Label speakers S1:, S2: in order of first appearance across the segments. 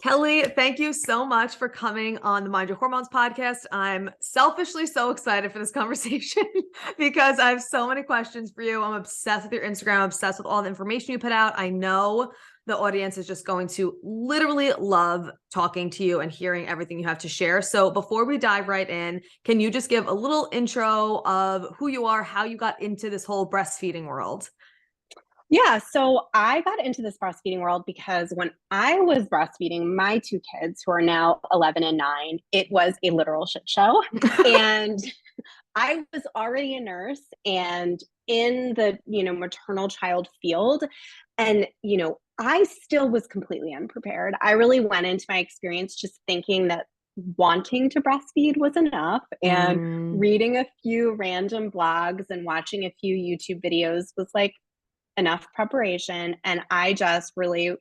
S1: Kelly, thank you so much for coming on the Mind Your Hormones podcast. I'm selfishly so excited for this conversation because I have so many questions for you. I'm obsessed with your Instagram, I'm obsessed with all the information you put out. I know the audience is just going to literally love talking to you and hearing everything you have to share. So before we dive right in, can you just give a little intro of who you are, how you got into this whole breastfeeding world?
S2: Yeah, so I got into this breastfeeding world because when I was breastfeeding my two kids, who are now 11 and 9, it was a literal shit show. And I was already a nurse and in the, maternal child field. And, I still was completely unprepared. I really went into my experience just thinking that wanting to breastfeed was enough, and reading a few random blogs and watching a few YouTube videos was like enough preparation. And I just really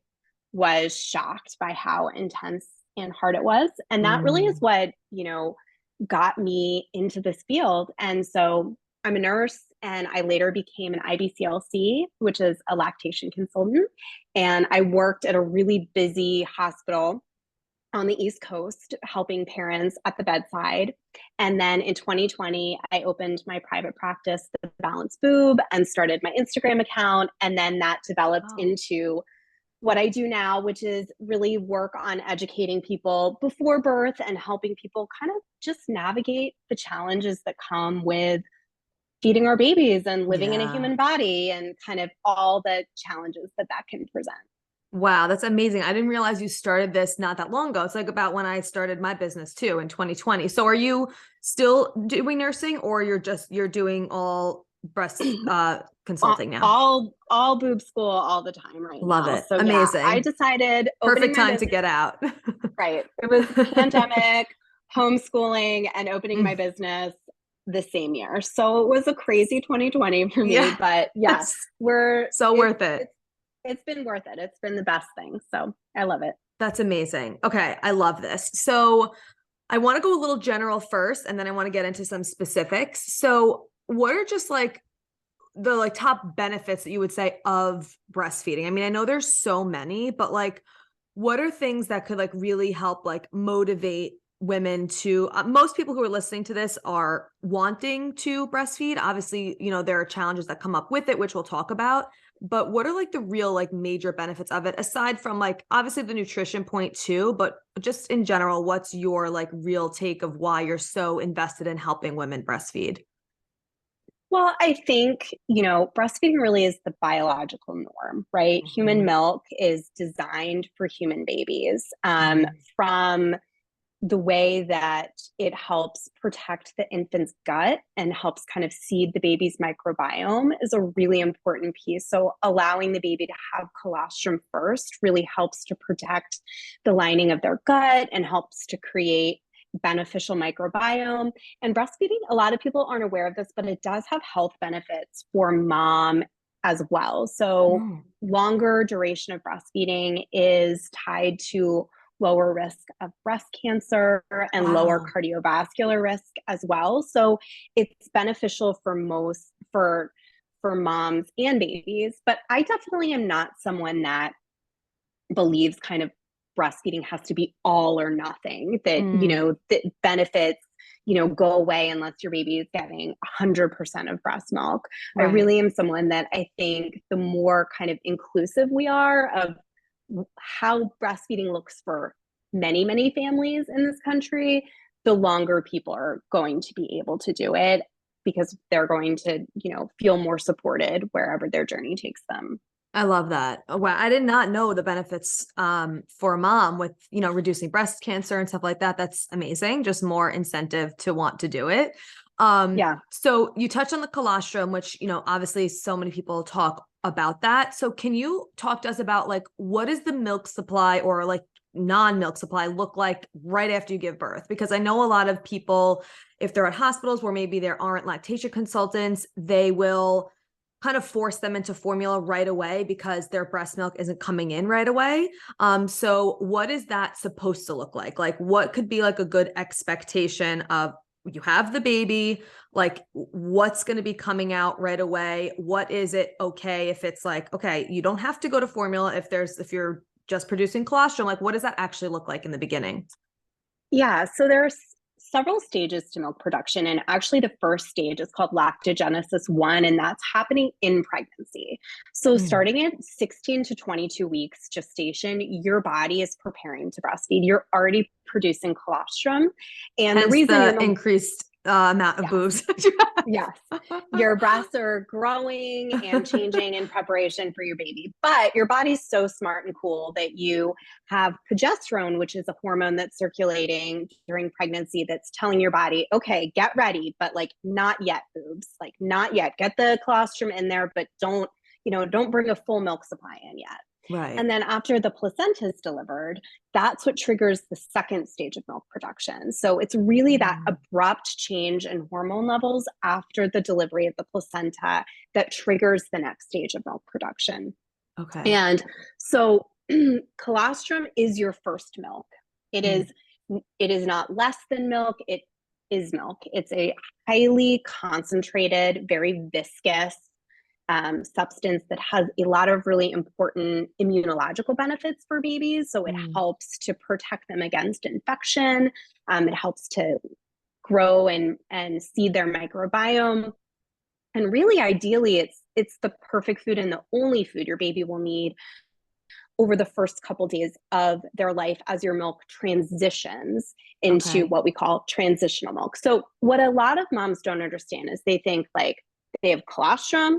S2: was shocked by how intense and hard it was. And that really is what, got me into this field. And so I'm a nurse and I later became an IBCLC, which is a lactation consultant. And I worked at a really busy hospital on the East Coast, helping parents at the bedside. And then in 2020, I opened my private practice, The Balanced Boob, and started my Instagram account. And then that developed into what I do now, which is really work on educating people before birth and helping people kind of just navigate the challenges that come with feeding our babies and living in a human body, and kind of all the challenges that can present.
S1: Wow, that's amazing. I didn't realize you started this not that long ago. It's like about when I started my business too in 2020. So are you still doing nursing, or you're doing all breast consulting now?
S2: All boob school all the time right
S1: Love
S2: now.
S1: it.
S2: So
S1: amazing.
S2: yeah, I decided
S1: perfect time to get out.
S2: Right. It was pandemic, homeschooling, and opening my business the same year. So it was a crazy 2020 for me, but yes,
S1: worth it.
S2: It's been worth it. It's been the best thing. So I love it.
S1: That's amazing. Okay. I love this. So I want to go a little general first, and then I want to get into some specifics. So what are just like the top benefits that you would say of breastfeeding? I mean, I know there's so many, but like, what are things that could like really help like motivate women to most people who are listening to this are wanting to breastfeed. Obviously, there are challenges that come up with it, which we'll talk about, but what are like the real like major benefits of it, aside from like obviously the nutrition point too, but just in general, what's your like real take of why you're so invested in helping women breastfeed?
S2: Well, I think, breastfeeding really is the biological norm, right? Human milk is designed for human babies. From the way that it helps protect the infant's gut and helps kind of seed the baby's microbiome is a really important piece. So allowing the baby to have colostrum first really helps to protect the lining of their gut and helps to create beneficial microbiome. And breastfeeding, a lot of people aren't aware of this, but it does have health benefits for mom as well. So longer duration of breastfeeding is tied to lower risk of breast cancer and lower cardiovascular risk as well. So it's beneficial for moms and babies. But I definitely am not someone that believes kind of breastfeeding has to be all or nothing, that, that benefits, go away unless your baby is getting 100% of breast milk. Right. I really am someone that I think the more kind of inclusive we are of how breastfeeding looks for many, many families in this country, the longer people are going to be able to do it, because they're going to, feel more supported wherever their journey takes them.
S1: I love that. Wow. I did not know the benefits for a mom with, reducing breast cancer and stuff like that. That's amazing. Just more incentive to want to do it. So you touched on the colostrum, which, obviously so many people talk about that. So can you talk to us about like, what is the milk supply or like non-milk supply look like right after you give birth? Because I know a lot of people, if they're at hospitals where maybe there aren't lactation consultants, they will kind of force them into formula right away because their breast milk isn't coming in right away. So what is that supposed to look like? Like what could be like a good expectation of you have the baby, like what's going to be coming out right away? What is it okay if it's like, okay, you don't have to go to formula if you're just producing colostrum? Like, what does that actually look like in the beginning?
S2: Yeah, so there's several stages to milk production. And actually, the first stage is called lactogenesis 1, and that's happening in pregnancy. So, starting at 16 to 22 weeks gestation, your body is preparing to breastfeed. You're already producing colostrum. And
S1: Hence
S2: the reason
S1: the increased amount of boobs.
S2: Yes. Your breasts are growing and changing in preparation for your baby. But your body's so smart and cool that you have progesterone, which is a hormone that's circulating during pregnancy that's telling your body, okay, get ready, but like not yet, boobs. Like not yet. Get the colostrum in there, but don't bring a full milk supply in yet.
S1: Right.
S2: And then after the placenta is delivered, that's what triggers the second stage of milk production. So it's really that abrupt change in hormone levels after the delivery of the placenta that triggers the next stage of milk production.
S1: Okay.
S2: And so colostrum is your first milk. It is not less than milk. It is milk. It's a highly concentrated, very viscous substance that has a lot of really important immunological benefits for babies. So it helps to protect them against infection. It helps to grow and seed their microbiome. And really, ideally, it's the perfect food and the only food your baby will need over the first couple days of their life as your milk transitions into what we call transitional milk. So what a lot of moms don't understand is they think like they have colostrum,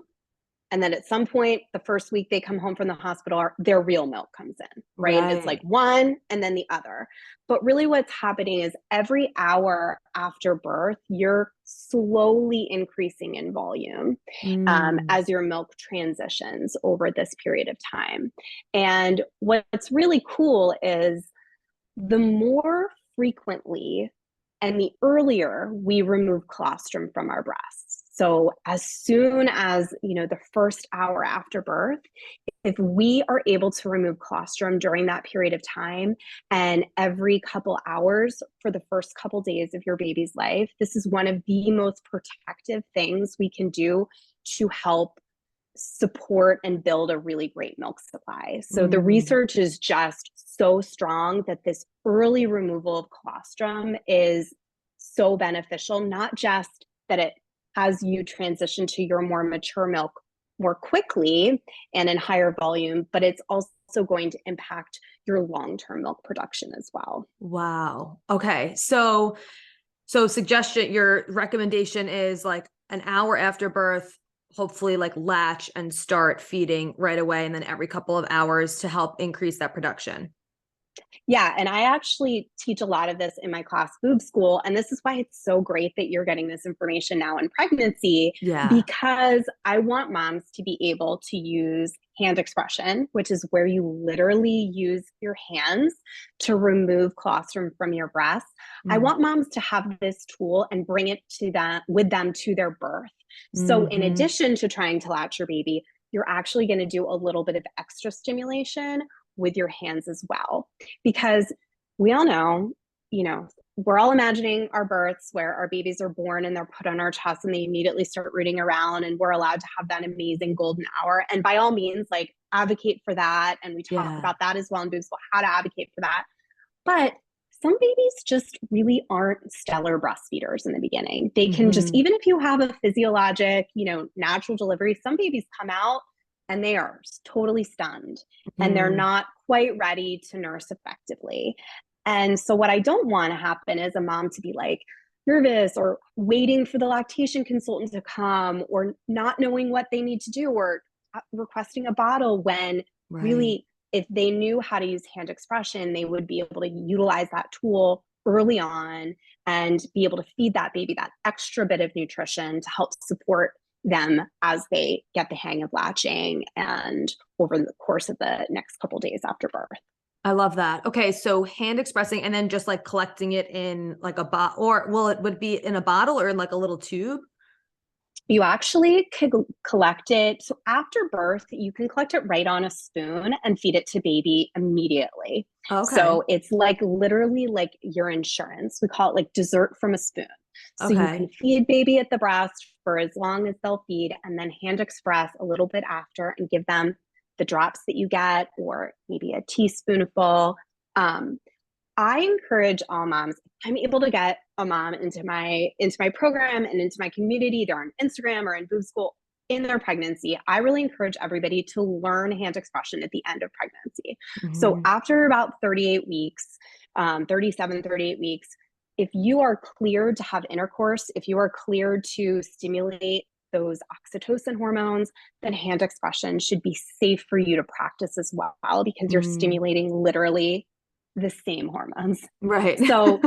S2: and then at some point, the first week they come home from the hospital, their real milk comes in, right? It's like one and then the other. But really what's happening is every hour after birth, you're slowly increasing in volume as your milk transitions over this period of time. And what's really cool is the more frequently and the earlier we remove colostrum from our breasts. So as soon as, the first hour after birth, if we are able to remove colostrum during that period of time and every couple hours for the first couple days of your baby's life, this is one of the most protective things we can do to help support and build a really great milk supply. So the research is just so strong that this early removal of colostrum is so beneficial, not just that it has you transition to your more mature milk more quickly and in higher volume, but it's also going to impact your long-term milk production as well.
S1: Wow. Okay. So suggestion, your recommendation is like an hour after birth, hopefully like latch and start feeding right away. And then every couple of hours to help increase that production.
S2: Yeah. And I actually teach a lot of this in my class, Boob School. And this is why it's so great that you're getting this information now in pregnancy, because I want moms to be able to use hand expression, which is where you literally use your hands to remove colostrum from your breasts. I want moms to have this tool and bring it to them with them to their birth. So in addition to trying to latch your baby, you're actually going to do a little bit of extra stimulation with your hands as well, because we all know, we're all imagining our births where our babies are born and they're put on our chest and they immediately start rooting around and we're allowed to have that amazing golden hour. And by all means, like advocate for that. And we talk about that as well in Boob School, how to advocate for that. But some babies just really aren't stellar breastfeeders in the beginning. They can just, even if you have a physiologic, natural delivery, some babies come out and they are totally stunned and they're not quite ready to nurse effectively. And so what I don't want to happen is a mom to be like nervous or waiting for the lactation consultant to come or not knowing what they need to do or requesting a bottle when really, if they knew how to use hand expression, they would be able to utilize that tool early on and be able to feed that baby that extra bit of nutrition to help support them as they get the hang of latching and over the course of the next couple of days after birth.
S1: I love that. Okay. So hand expressing and then just like collecting it in like a bottle, or would it be in a bottle or in like a little tube?
S2: You actually could collect it. So after birth, you can collect it right on a spoon and feed it to baby immediately.
S1: Okay.
S2: So it's like literally like your insurance. We call it like dessert from a spoon. So you can feed baby at the breast for as long as they'll feed and then hand express a little bit after and give them the drops that you get, or maybe a teaspoonful. I encourage all moms. I'm able to get a mom into my program and into my community. They're on Instagram or in Boob School in their pregnancy. I really encourage everybody to learn hand expression at the end of pregnancy. So after about 38 weeks, 37, 38 weeks, if you are cleared to have intercourse, if you are cleared to stimulate those oxytocin hormones, then hand expression should be safe for you to practice as well, because you're stimulating literally the same hormones.
S1: Right.
S2: So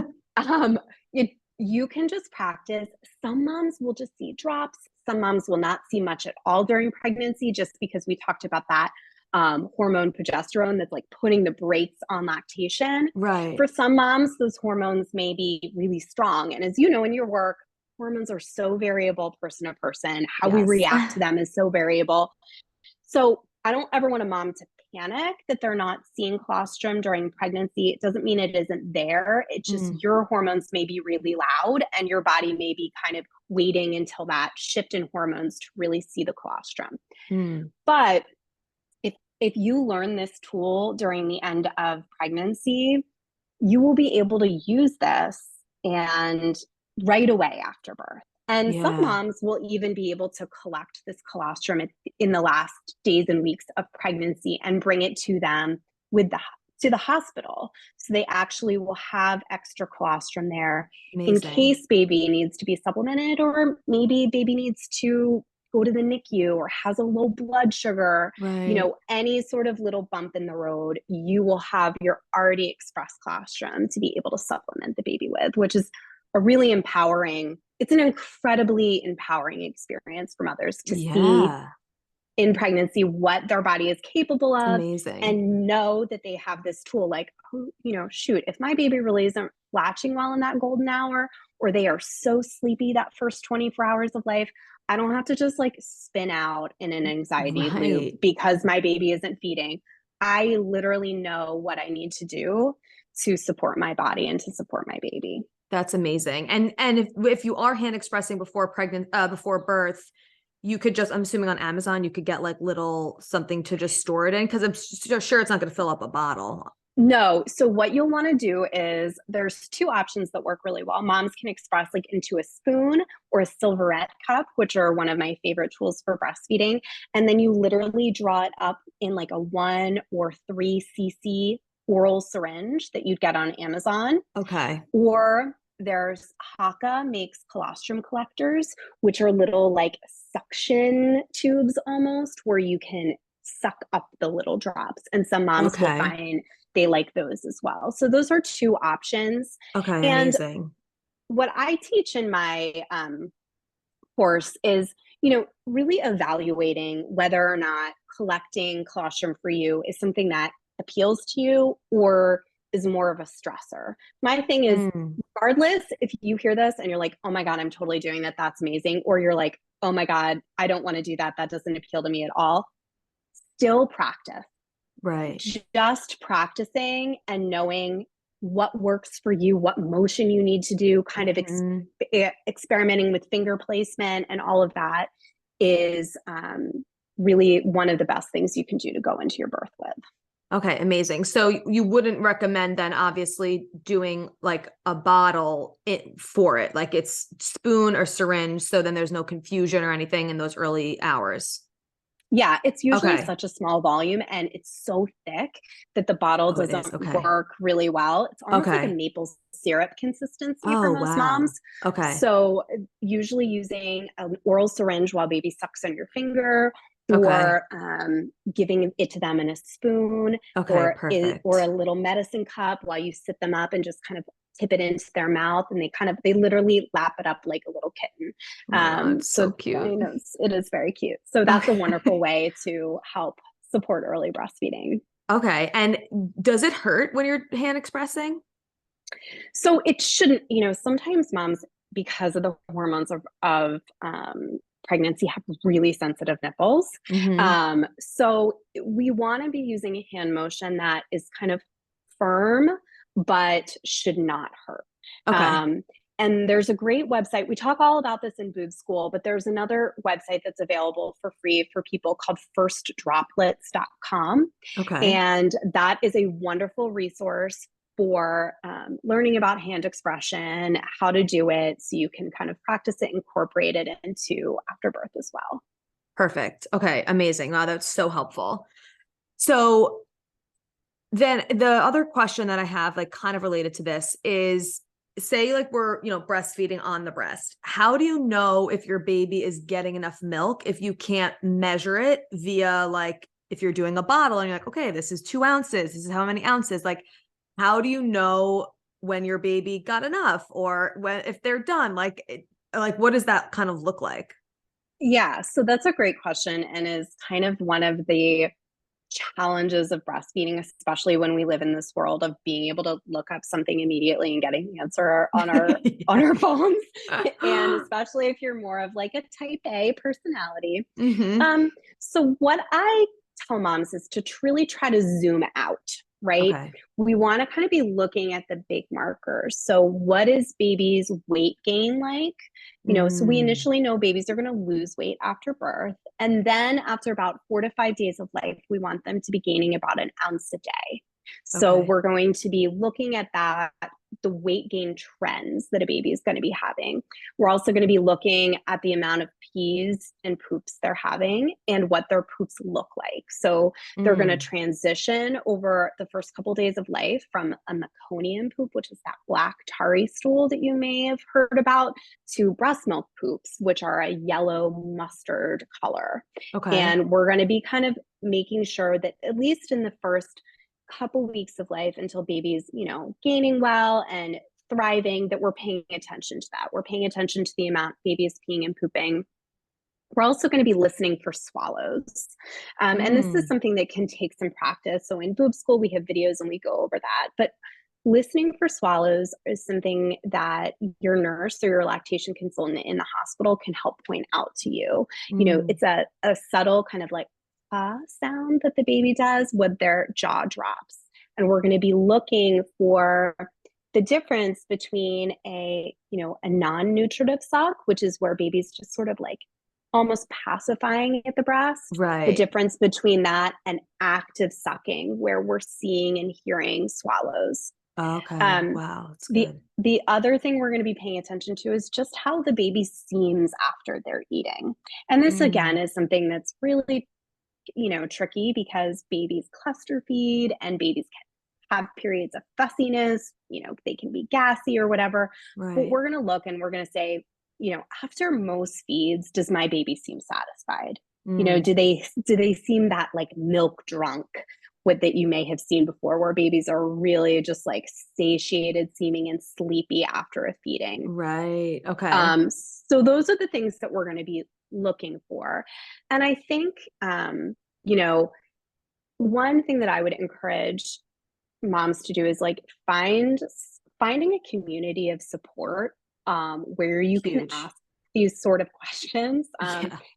S2: you can just practice. Some moms will just see drops. Some moms will not see much at all during pregnancy, just because we talked about that hormone progesterone that's like putting the brakes on lactation.
S1: Right.
S2: For some moms, those hormones may be really strong. And as you know, in your work, hormones are so variable person to person. How we react to them is so variable. So I don't ever want a mom to panic that they're not seeing colostrum during pregnancy. It doesn't mean it isn't there. It's just your hormones may be really loud and your body may be kind of waiting until that shift in hormones to really see the colostrum. But if you learn this tool during the end of pregnancy, you will be able to use this and right away after birth. And some moms will even be able to collect this colostrum in the last days and weeks of pregnancy and bring it to them to the hospital. So they actually will have extra colostrum there in case baby needs to be supplemented, or maybe baby needs to go to the NICU or has a low blood sugar, you know, any sort of little bump in the road, you will have your already expressed colostrum to be able to supplement the baby with, which is a really empowering, it's an incredibly empowering experience for mothers to see in pregnancy what their body is capable of, and know that they have this tool. Like, oh, you know, shoot, if my baby really isn't latching well in that golden hour, or they are so sleepy that first 24 hours of life, I don't have to just like spin out in an anxiety loop because my baby isn't feeding. I literally know what I need to do to support my body and to support my baby.
S1: That's amazing. And if you are hand expressing before birth, you could just, I'm assuming on Amazon, you could get like little something to just store it in, because I'm sure it's not going to fill up a bottle.
S2: No. So what you'll want to do is, there's two options that work really well. Moms can express like into a spoon or a silverette cup, which are one of my favorite tools for breastfeeding. And then you literally draw it up in like a 1 or 3 cc oral syringe that you'd get on Amazon.
S1: Okay.
S2: Or there's Haka makes colostrum collectors, which are little like suction tubes almost, where you can suck up the little drops. And some moms will find they like those as well. So those are two options.
S1: Okay,
S2: and
S1: amazing.
S2: What I teach in my course is, you know, really evaluating whether or not collecting colostrum for you is something that appeals to you or is more of a stressor. My thing is, regardless, if you hear this and you're like, oh my God, I'm totally doing that, that's amazing. Or you're like, oh my God, I don't want to do that, that doesn't appeal to me at all. Still practice.
S1: Right.
S2: Just practicing and knowing what works for you, what motion you need to do, kind of experimenting with finger placement and all of that is really one of the best things you can do to go into your birth with.
S1: Okay, amazing. So you wouldn't recommend then obviously doing like a bottle for it, like it's spoon or syringe, so then there's no confusion or anything in those early hours.
S2: Yeah, it's usually such a small volume and it's so thick that the bottle doesn't work really well. It's almost like a maple syrup consistency for most moms.
S1: Okay.
S2: So usually using an oral syringe while baby sucks on your finger, or giving it to them in a spoon, or a little medicine cup while you sit them up and just kind of tip it into their mouth, and they literally lap it up like a little kitten.
S1: So cute.
S2: I know, it is very cute. So that's a wonderful way to help support early breastfeeding.
S1: Okay. And does it hurt when you're hand expressing?
S2: So it shouldn't, you know, sometimes moms, because of the hormones of pregnancy, have really sensitive nipples. So we want to be using a hand motion that is kind of firm, but should not hurt. And there's a great website. We talk all about this in Boob School, but there's another website that's available for free for people called firstdroplets.com.
S1: Okay.
S2: And that is a wonderful resource for learning about hand expression, how to do it, so you can kind of practice it, incorporate it into afterbirth as well.
S1: Perfect. Okay. Amazing. Wow. That's so helpful. So then the other question that I have, like kind of related to this, is say like we're, breastfeeding on the breast. How do you know if your baby is getting enough milk if you can't measure it via, like, if you're doing a bottle and you're like, okay, this is 2 ounces, this is how many ounces, like, how do you know when your baby got enough, or when, if they're done, like what does that kind of look like?
S2: Yeah, so that's a great question, and is kind of one of the challenges of breastfeeding, especially when we live in this world of being able to look up something immediately and getting the answer on our on our phones. And especially if you're more of like a type A personality. So what I tell moms is to truly try to zoom out, right?
S1: Okay.
S2: We want to kind of be looking at the big markers. So what is baby's weight gain like? So we initially know babies are going to lose weight after birth. And then after about 4 to 5 days of life, we want them to be gaining about an ounce a day. So we're going to be looking at that, the weight gain trends that a baby is going to be having. We're also going to be looking at the amount of pees and poops they're having and what their poops look like. So they're going to transition over the first couple of days of life from a meconium poop, which is that black tarry stool that you may have heard about, to breast milk poops, which are a yellow mustard color. And we're going to be kind of making sure that at least in the first couple weeks of life, until baby's, gaining well and thriving, that we're paying attention to that. We're paying attention to the amount baby is peeing and pooping. We're also going to be listening for swallows. And this is something that can take some practice. So in Boob School, we have videos and we go over that. But listening for swallows is something that your nurse or your lactation consultant in the hospital can help point out to you. It's a subtle kind of like sound that the baby does when their jaw drops. And we're going to be looking for the difference between a non-nutritive suck, which is where baby's just sort of like almost pacifying at the breast.
S1: Right.
S2: The difference between that and active sucking, where we're seeing and hearing swallows.
S1: Okay. Wow. That's good.
S2: The other thing we're going to be paying attention to is just how the baby seems after they're eating. And this again is something that's really tricky, because babies cluster feed and babies can have periods of fussiness, they can be gassy or whatever. But we're going to look and we're going to say, after most feeds, does my baby seem satisfied? Do they seem that like milk drunk that you may have seen before, where babies are really just like satiated seeming and sleepy after a feeding?
S1: Right. Okay.
S2: So those are the things that we're going to be looking for. And I think, one thing that I would encourage moms to do is like finding a community of support where you can ask these sort of questions.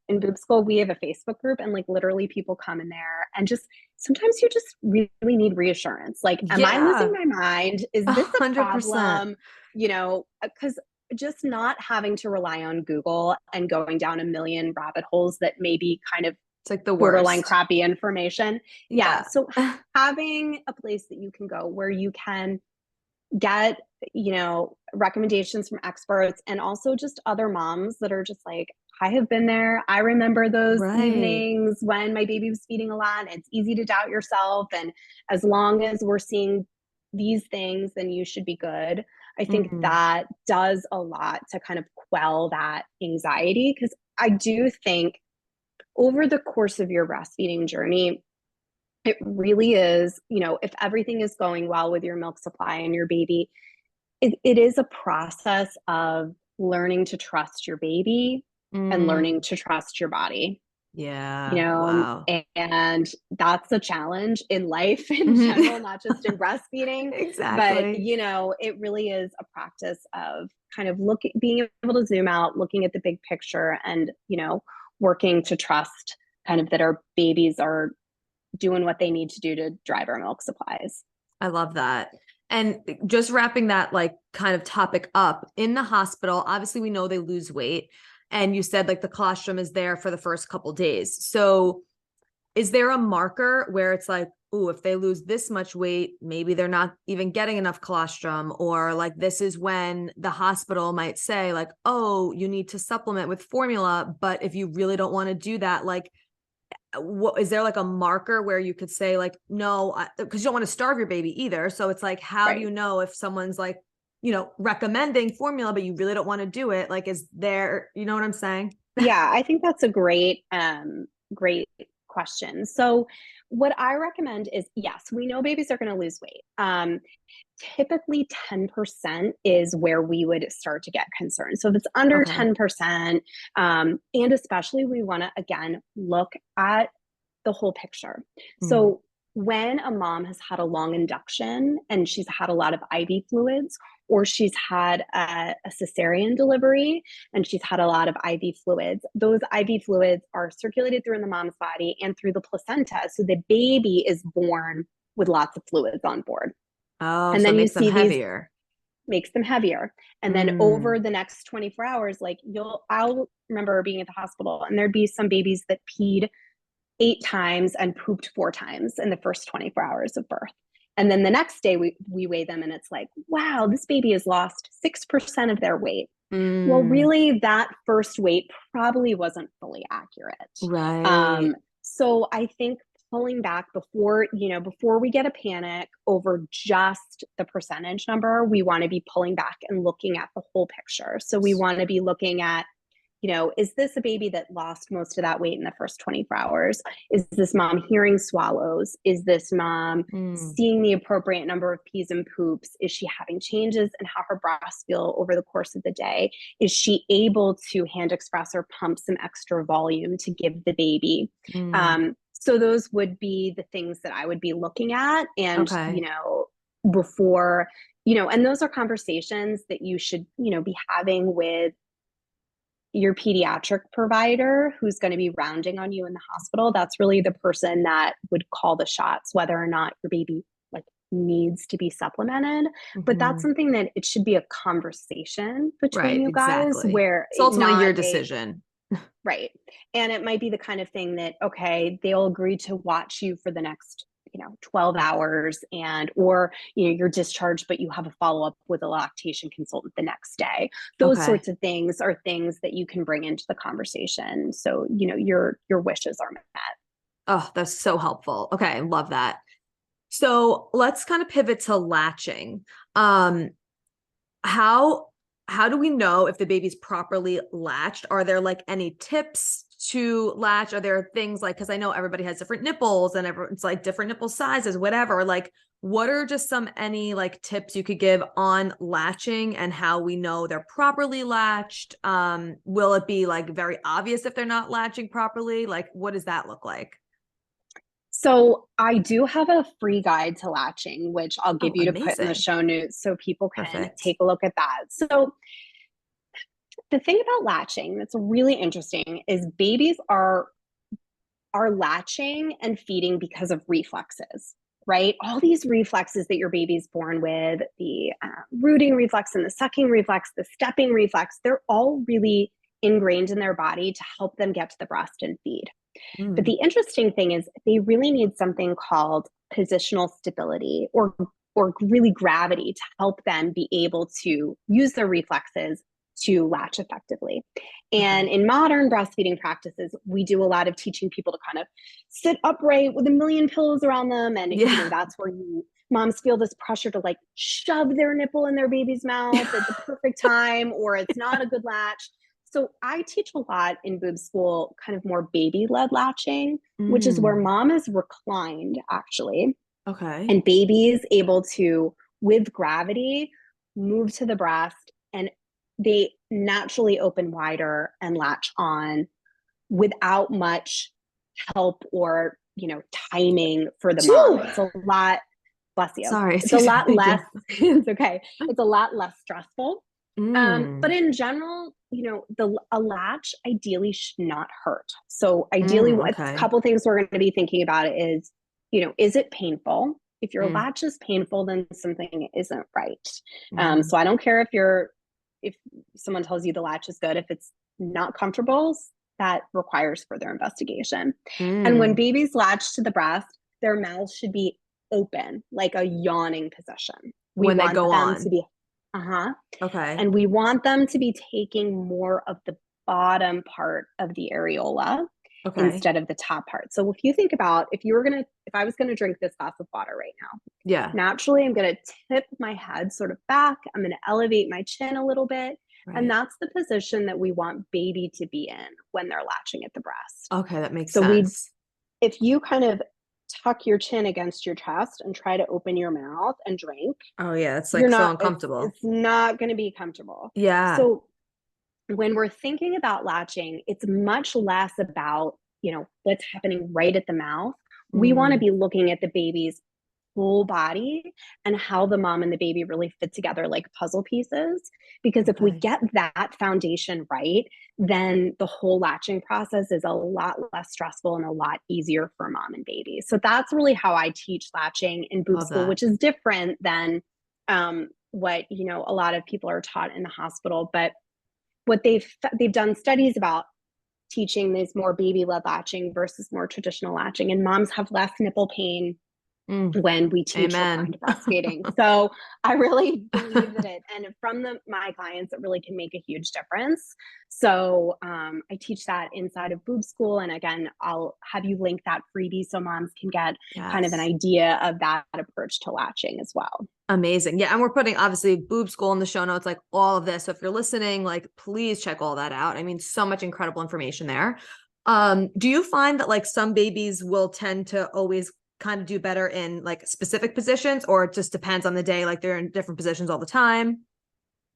S2: In Boob School, we have a Facebook group, and like literally people come in there and just sometimes you just really need reassurance. Like, am I losing my mind? Is this a 100%. Problem? Because just not having to rely on Google and going down a million rabbit holes that may be kind of,
S1: it's like the
S2: borderline
S1: worst.
S2: crappy information. Yeah. So having a place that you can go where you can get, recommendations from experts, and also just other moms that are just like, I have been there. I remember those evenings when my baby was feeding a lot. It's easy to doubt yourself. And as long as we're seeing these things, then you should be good. I think that does a lot to kind of quell that anxiety, because I do think over the course of your breastfeeding journey, it really is, if everything is going well with your milk supply and your baby, it is a process of learning to trust your baby and learning to trust your body.
S1: Yeah. Wow.
S2: And that's a challenge in life in general, not just in breastfeeding.
S1: Exactly.
S2: But, it really is a practice of kind of being able to zoom out, looking at the big picture, and, working to trust kind of that our babies are doing what they need to do to drive our milk supplies.
S1: I love that. And just wrapping that like kind of topic up, in the hospital, obviously we know they lose weight. And you said like the colostrum is there for the first couple days. So is there a marker where it's like, oh, if they lose this much weight, maybe they're not even getting enough colostrum, or like this is when the hospital might say like, oh, you need to supplement with formula. But if you really don't want to do that, like, what is there like a marker where you could say like, no, because you don't want to starve your baby either. So it's like, how do you know if someone's like, recommending formula, but you really don't want to do it? Like, is there, you know what I'm saying?
S2: Yeah, I think that's a great question. So what I recommend is, yes, we know babies are going to lose weight. Typically 10% is where we would start to get concerned. So if it's under 10%, and especially we want to, again, look at the whole picture. So when a mom has had a long induction and she's had a lot of IV fluids, or she's had a cesarean delivery and she's had a lot of IV fluids, those IV fluids are circulated through in the mom's body and through the placenta. So the baby is born with lots of fluids on board.
S1: Oh, and so then it makes them heavier.
S2: Makes them heavier. And then over the next 24 hours, like I'll remember being at the hospital and there'd be some babies that peed 8 times and pooped 4 times in the first 24 hours of birth. And then the next day we weigh them and it's like, wow, this baby has lost 6% of their weight. Well, really that first weight probably wasn't fully accurate.
S1: Right.
S2: So I think pulling back before we get a panic over just the percentage number, we want to be pulling back and looking at the whole picture. So we want to be looking at, is this a baby that lost most of that weight in the first 24 hours? Is this mom hearing swallows? Is this mom seeing the appropriate number of pees and poops? Is she having changes in how her breasts feel over the course of the day? Is she able to hand express or pump some extra volume to give the baby? So those would be the things that I would be looking at. And, before, and those are conversations that you should, be having with your pediatric provider who's going to be rounding on you in the hospital. That's really the person that would call the shots, whether or not your baby like needs to be supplemented. But that's something that it should be a conversation between you guys where
S1: it's ultimately your decision.
S2: Right. And it might be the kind of thing that, okay, they'll agree to watch you for the next 12 hours or you're discharged, but you have a follow-up with a lactation consultant the next day. Those sorts of things are things that you can bring into the conversation. So, your wishes are met.
S1: Oh, that's so helpful. Okay. I love that. So let's kind of pivot to latching. How do we know if the baby's properly latched? Are there like any tips to latch? Are there things like, because I know everybody has different nipples and it's like different nipple sizes, whatever. Like, what are just any like tips you could give on latching and how we know they're properly latched? Will it be like very obvious if they're not latching properly? Like, what does that look like?
S2: So I do have a free guide to latching, which I'll give you to put in the show notes so people can take a look at that. So the thing about latching that's really interesting is babies are latching and feeding because of reflexes, right? All these reflexes that your baby's born with, the rooting reflex and the sucking reflex, the stepping reflex, they're all really ingrained in their body to help them get to the breast and feed. But the interesting thing is they really need something called positional stability or really gravity to help them be able to use their reflexes to latch effectively. And in modern breastfeeding practices, we do a lot of teaching people to kind of sit upright with a million pillows around them. And that's where moms feel this pressure to like shove their nipple in their baby's mouth at the perfect time, or it's not a good latch. So I teach a lot in Boob School, kind of more baby-led latching, which is where mom is reclined actually.
S1: Okay.
S2: And baby is able to, with gravity, move to the breast and they naturally open wider and latch on without much help or, timing for the mom. It's a lot, bless you.
S1: Sorry.
S2: It's a lot less, it's okay. It's a lot less stressful. But in general, a latch ideally should not hurt. So ideally, a couple things we're going to be thinking about is, is it painful? If your latch is painful, then something isn't right.
S1: Mm-hmm.
S2: So I don't care if someone tells you the latch is good, if it's not comfortable, that requires further investigation. And when babies latch to the breast, their mouths should be open, like a yawning position.
S1: When they go on.
S2: To be,
S1: okay.
S2: And we want them to be taking more of the bottom part of the areola instead of the top part. So if you think about, if I was gonna drink this glass of water right now, naturally I'm gonna tip my head sort of back. I'm gonna elevate my chin a little bit. Right. And that's the position that we want baby to be in when they're latching at the breast.
S1: Okay, that makes sense.
S2: If you kind of tuck your chin against your chest and try to open your mouth and drink.
S1: Oh yeah, it's like so uncomfortable.
S2: It's not going to be comfortable.
S1: Yeah.
S2: So when we're thinking about latching, it's much less about, what's happening right at the mouth. We want to be looking at the baby's whole body and how the mom and the baby really fit together like puzzle pieces. Because if we get that foundation right, then the whole latching process is a lot less stressful and a lot easier for mom and baby. So that's really how I teach latching in Boob School, which is different than what a lot of people are taught in the hospital. But what they've done studies about teaching this more baby-led latching versus more traditional latching, and moms have less nipple pain when we teach refined breastfeeding. So I really believe that and from my clients, it really can make a huge difference. So I teach that inside of Boob School. And again, I'll have you link that freebie so moms can get kind of an idea of that approach to latching as well.
S1: Amazing. Yeah. And we're putting obviously Boob School in the show notes, like all of this. So if you're listening, like, please check all that out. I mean, so much incredible information there. Do you find that like some babies will tend to always kind of do better in like specific positions, or it just depends on the day, like they're in different positions all the time?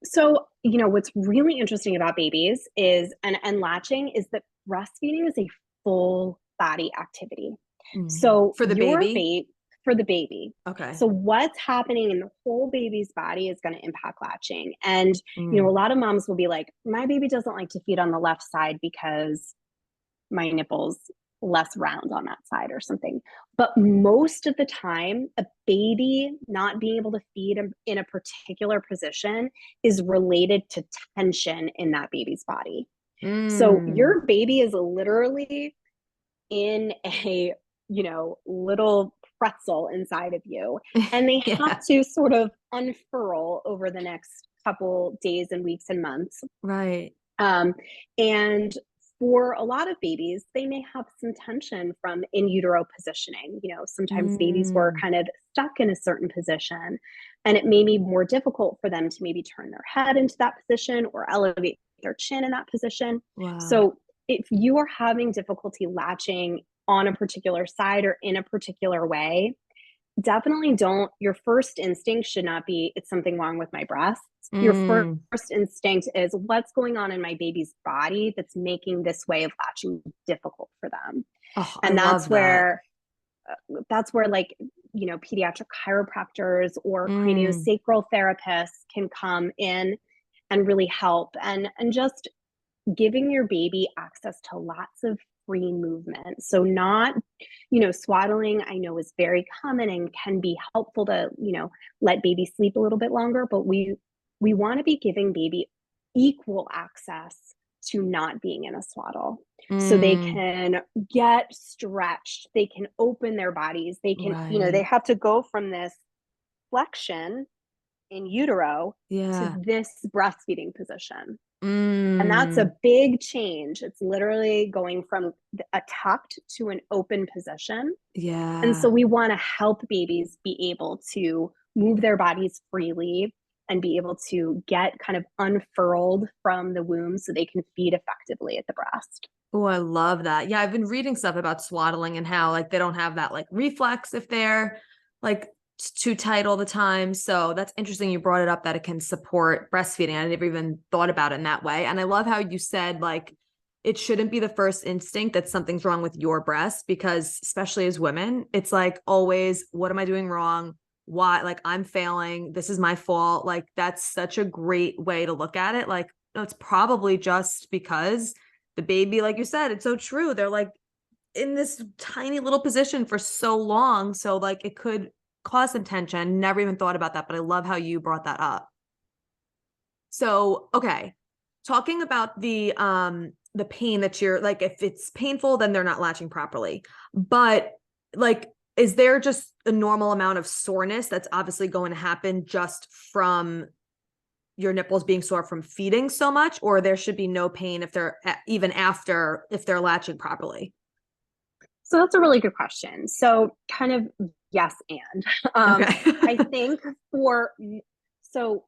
S2: So, what's really interesting about babies is, and latching, is that breastfeeding is a full body activity. So
S1: for the baby?
S2: For the baby.
S1: Okay.
S2: So what's happening in the whole baby's body is going to impact latching. And, a lot of moms will be like, my baby doesn't like to feed on the left side because my nipple's less round on that side or something. But most of the time, a baby not being able to feed in a particular position is related to tension in that baby's body. So your baby is literally in a, little pretzel inside of you, and they have to sort of unfurl over the next couple days and weeks and months.
S1: Right.
S2: And for a lot of babies, they may have some tension from in utero positioning. Sometimes babies were kind of stuck in a certain position, and it may be more difficult for them to maybe turn their head into that position or elevate their chin in that position. Wow. So if you are having difficulty latching on a particular side or in a particular way, definitely your first instinct should not be, it's something wrong with my breasts. Your first instinct is, what's going on in my baby's body that's making this way of latching difficult for them? And that's where like, pediatric chiropractors or craniosacral therapists can come in and really help, and just giving your baby access to lots of free movement. So not, swaddling, I know, is very common and can be helpful to, let baby sleep a little bit longer, but we want to be giving baby equal access to not being in a swaddle. So they can get stretched, they can open their bodies, they can, they have to go from this flexion in utero to this breastfeeding position. And that's a big change. It's literally going from a tucked to an open position. Yeah. And so we want to help babies be able to move their bodies freely and be able to get kind of unfurled from the womb so they can feed effectively at the breast.
S1: Oh, I love that. Yeah, I've been reading stuff about swaddling and how like they don't have that like reflex if they're like too tight all the time. So that's interesting. You brought it up that it can support breastfeeding. I never even thought about it in that way. And I love how you said like it shouldn't be the first instinct that something's wrong with your breast, because especially as women, it's like always, what am I doing wrong? Why? Like I'm failing. This is my fault. Like that's such a great way to look at it. Like, no, it's probably just because the baby, like you said, it's so true. They're like in this tiny little position for so long. So like it could cause some tension. Never even thought about that, but I love how you brought that up. So, okay. Talking about the pain that you're like, if it's painful, then they're not latching properly. But like, is there just a normal amount of soreness that's obviously going to happen just from your nipples being sore from feeding so much, or there should be no pain if they're even after, if they're latching properly?
S2: So that's a really good question. So kind of yes and.
S1: Okay.
S2: I think so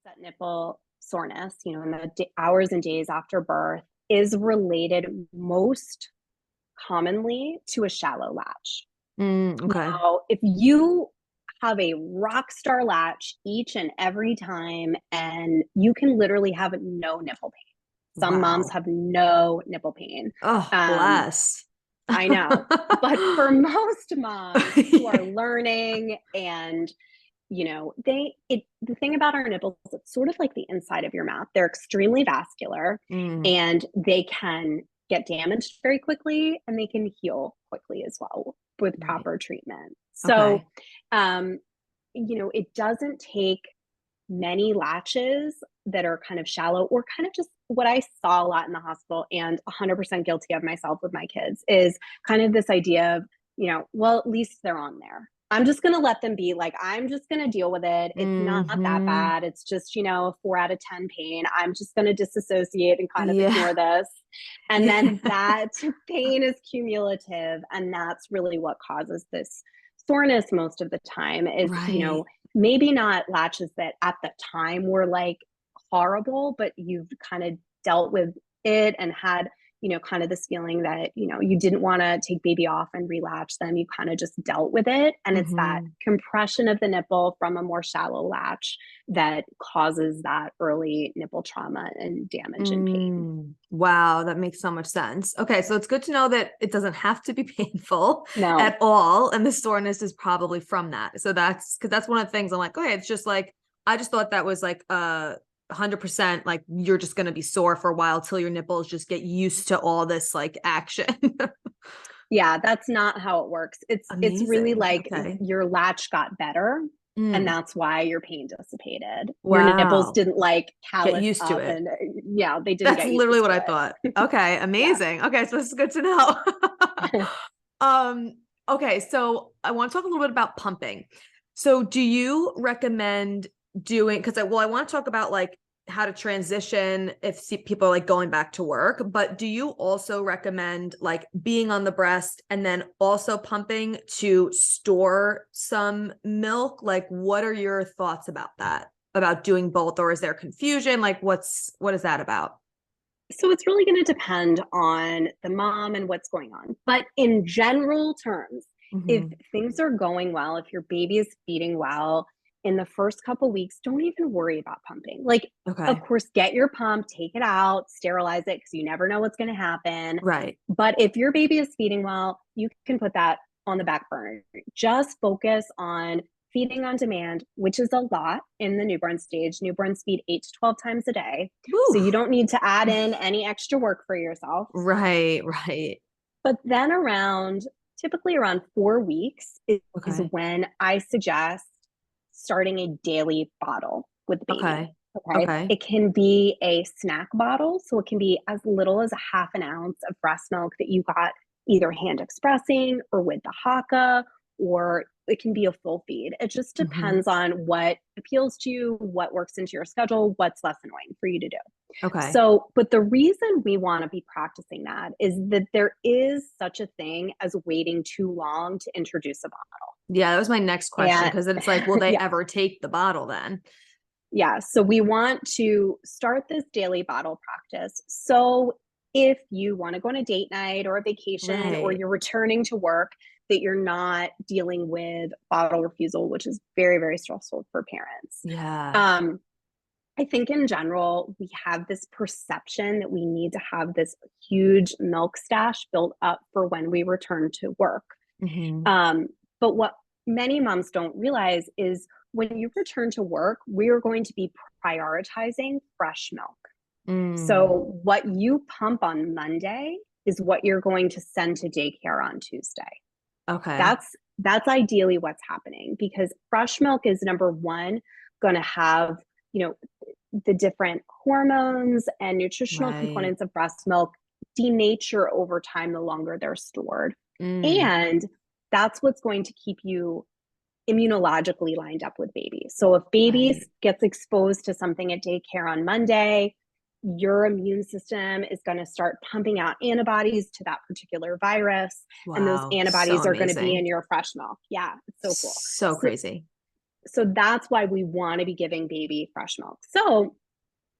S2: that nipple soreness, you know, in the hours and days after birth is related most commonly to a shallow latch.
S1: Okay.
S2: Now, if you have a rock star latch each and every time, and you can literally have no nipple pain. Some moms have no nipple pain.
S1: Oh, bless.
S2: I know. But for most moms who are learning and, you know, the thing about our nipples, it's sort of like the inside of your mouth. They're extremely vascular and they can get damaged very quickly and they can heal quickly as well with proper treatment. So, you know, it doesn't take many latches that are kind of shallow or kind of just what I saw a lot in the hospital, and 100% guilty of myself with my kids, is kind of this idea of, you know, well, at least they're on there. I'm just going to let them be, like, I'm just going to deal with it. It's not that bad. It's just, you know, a 4 out of 10 pain. I'm just going to disassociate and kind of ignore this. And then that pain is cumulative. And that's really what causes this soreness most of the time is, you know, maybe not latches that at the time were like horrible, but you've kind of dealt with it and had, you know, kind of this feeling that, you know, you didn't want to take baby off and relatch them. You kind of just dealt with it. And it's that compression of the nipple from a more shallow latch that causes that early nipple trauma and damage and pain.
S1: Wow, that makes so much sense. Okay, so it's good to know that it doesn't have to be painful
S2: at
S1: all. And the soreness is probably from that. So that's one of the things I'm like, okay, it's just like, I just thought that was like 100% like you're just going to be sore for a while till your nipples just get used to all this like action.
S2: Yeah, that's not how it works. It's really like your latch got better and that's why your pain dissipated. Your nipples didn't like
S1: get used to it.
S2: And they didn't.
S1: That's literally what I thought. Okay, amazing. Okay, so this is good to know. Okay, so I want to talk a little bit about pumping. So do you recommend doing, because I want to talk about like how to transition if people are like going back to work, but do you also recommend like being on the breast and then also pumping to store some milk? Like, what are your thoughts about that, about doing both, or is there confusion? Like, what is that about?
S2: So it's really going to depend on the mom and what's going on. But in general terms, if things are going well, if your baby is feeding well, in the first couple weeks, don't even worry about pumping. Like, of course, get your pump, take it out, sterilize it, because you never know what's going to happen.
S1: Right.
S2: But if your baby is feeding well, you can put that on the back burner. Just focus on feeding on demand, which is a lot in the newborn stage. Newborns feed 8 to 12 times a day. Ooh. So you don't need to add in any extra work for yourself.
S1: Right.
S2: But then typically around 4 weeks is when I suggest starting a daily bottle with the baby. Okay. It can be a snack bottle. So it can be as little as a half an ounce of breast milk that you got either hand expressing or with the Haka, or it can be a full feed. It just depends on what appeals to you, what works into your schedule, what's less annoying for you to do.
S1: Okay.
S2: So, but the reason we want to be practicing that is that there is such a thing as waiting too long to introduce a bottle.
S1: Yeah, that was my next question, because it's like, will they ever take the bottle then?
S2: Yeah, so we want to start this daily bottle practice. So if you want to go on a date night or a vacation or you're returning to work, that you're not dealing with bottle refusal, which is very, very stressful for parents.
S1: Yeah.
S2: I think in general, we have this perception that we need to have this huge milk stash built up for when we return to work. But what many moms don't realize is when you return to work, we are going to be prioritizing fresh milk. So what you pump on Monday is what you're going to send to daycare on Tuesday.
S1: Okay.
S2: That's That's ideally what's happening, because fresh milk is, number one, going to have, the different hormones and nutritional components of breast milk denature over time the longer they're stored. And that's what's going to keep you immunologically lined up with babies. So if baby gets exposed to something at daycare on Monday, your immune system is going to start pumping out antibodies to that particular virus. And those antibodies are going to be in your fresh milk. Yeah, it's so cool.
S1: So crazy.
S2: So that's why we want to be giving baby fresh milk. So,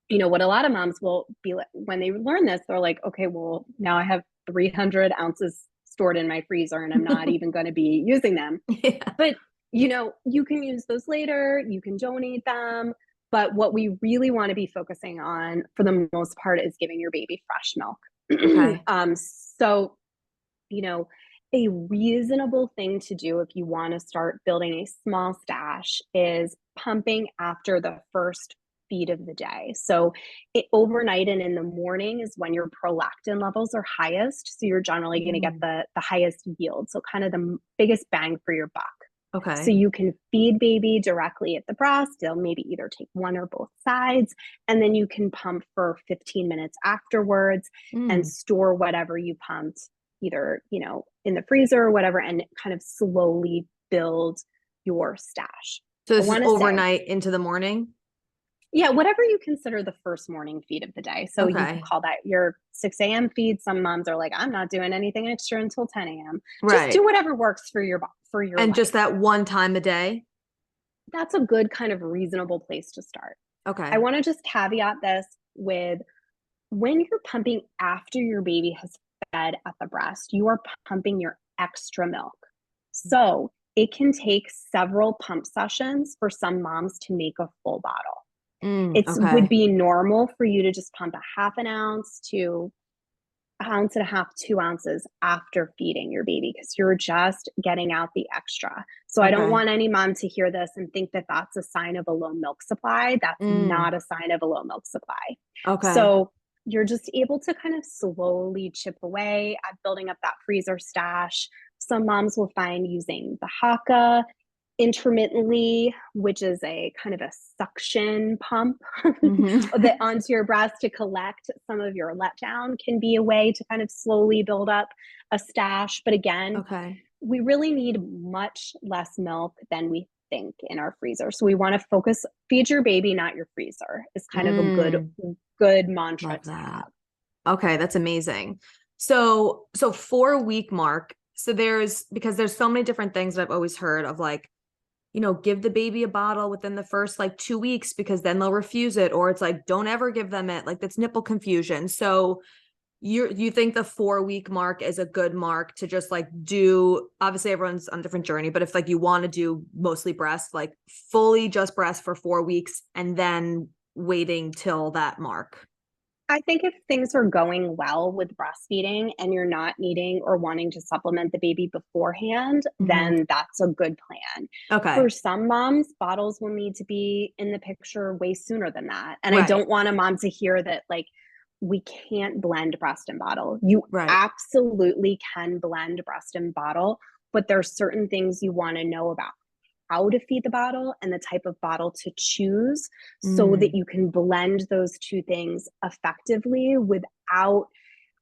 S2: what a lot of moms will be like, when they learn this, they're like, okay, well, now I have 300 ounces stored in my freezer and I'm not even going to be using them. Yeah. But, you can use those later, you can donate them. But what we really want to be focusing on for the most part is giving your baby fresh milk. Okay. So, a reasonable thing to do if you want to start building a small stash is pumping after the first feed of the day. So overnight and in the morning is when your prolactin levels are highest. So you're generally going to get the highest yield. So kind of the biggest bang for your buck. Okay. So you can feed baby directly at the breast. They'll maybe either take one or both sides, and then you can pump for 15 minutes afterwards and store whatever you pumped either, in the freezer or whatever, and kind of slowly build your stash.
S1: So this is overnight into the morning?
S2: Yeah, whatever you consider the first morning feed of the day. So you can call that your 6 a.m. feed. Some moms are like, I'm not doing anything extra until 10 a.m. Just do whatever works for your and life.
S1: Just that one time a day?
S2: That's a good kind of reasonable place to start. Okay. I want to just caveat this with, when you're pumping after your baby has fed at the breast, you are pumping your extra milk. So it can take several pump sessions for some moms to make a full bottle. It would be normal for you to just pump a half an ounce to an ounce and a half, 2 ounces after feeding your baby, because you're just getting out the extra. So I don't want any mom to hear this and think that that's a sign of a low milk supply. That's not a sign of a low milk supply. Okay. So you're just able to kind of slowly chip away at building up that freezer stash. Some moms will find using the Haka intermittently, which is a kind of a suction pump that onto your breast to collect some of your letdown, can be a way to kind of slowly build up a stash. But again, we really need much less milk than we think in our freezer. So we want to focus, feed your baby, not your freezer, is kind of a good mantra to have.
S1: Okay, that's amazing. So 4-week mark. So because there's so many different things that I've always heard of, like, give the baby a bottle within the first 2 weeks, because then they'll refuse it. Or it's like, don't ever give them it. Like, that's nipple confusion. So you think the 4-week mark is a good mark to just do, obviously everyone's on a different journey, but if you want to do mostly breast, fully just breast for 4 weeks and then waiting till that mark?
S2: I think if things are going well with breastfeeding and you're not needing or wanting to supplement the baby beforehand, then that's a good plan. Okay. For some moms, bottles will need to be in the picture way sooner than that. And I don't want a mom to hear that, we can't blend breast and bottle. You absolutely can blend breast and bottle, but there's certain things you want to know about how to feed the bottle and the type of bottle to choose, so that you can blend those two things effectively without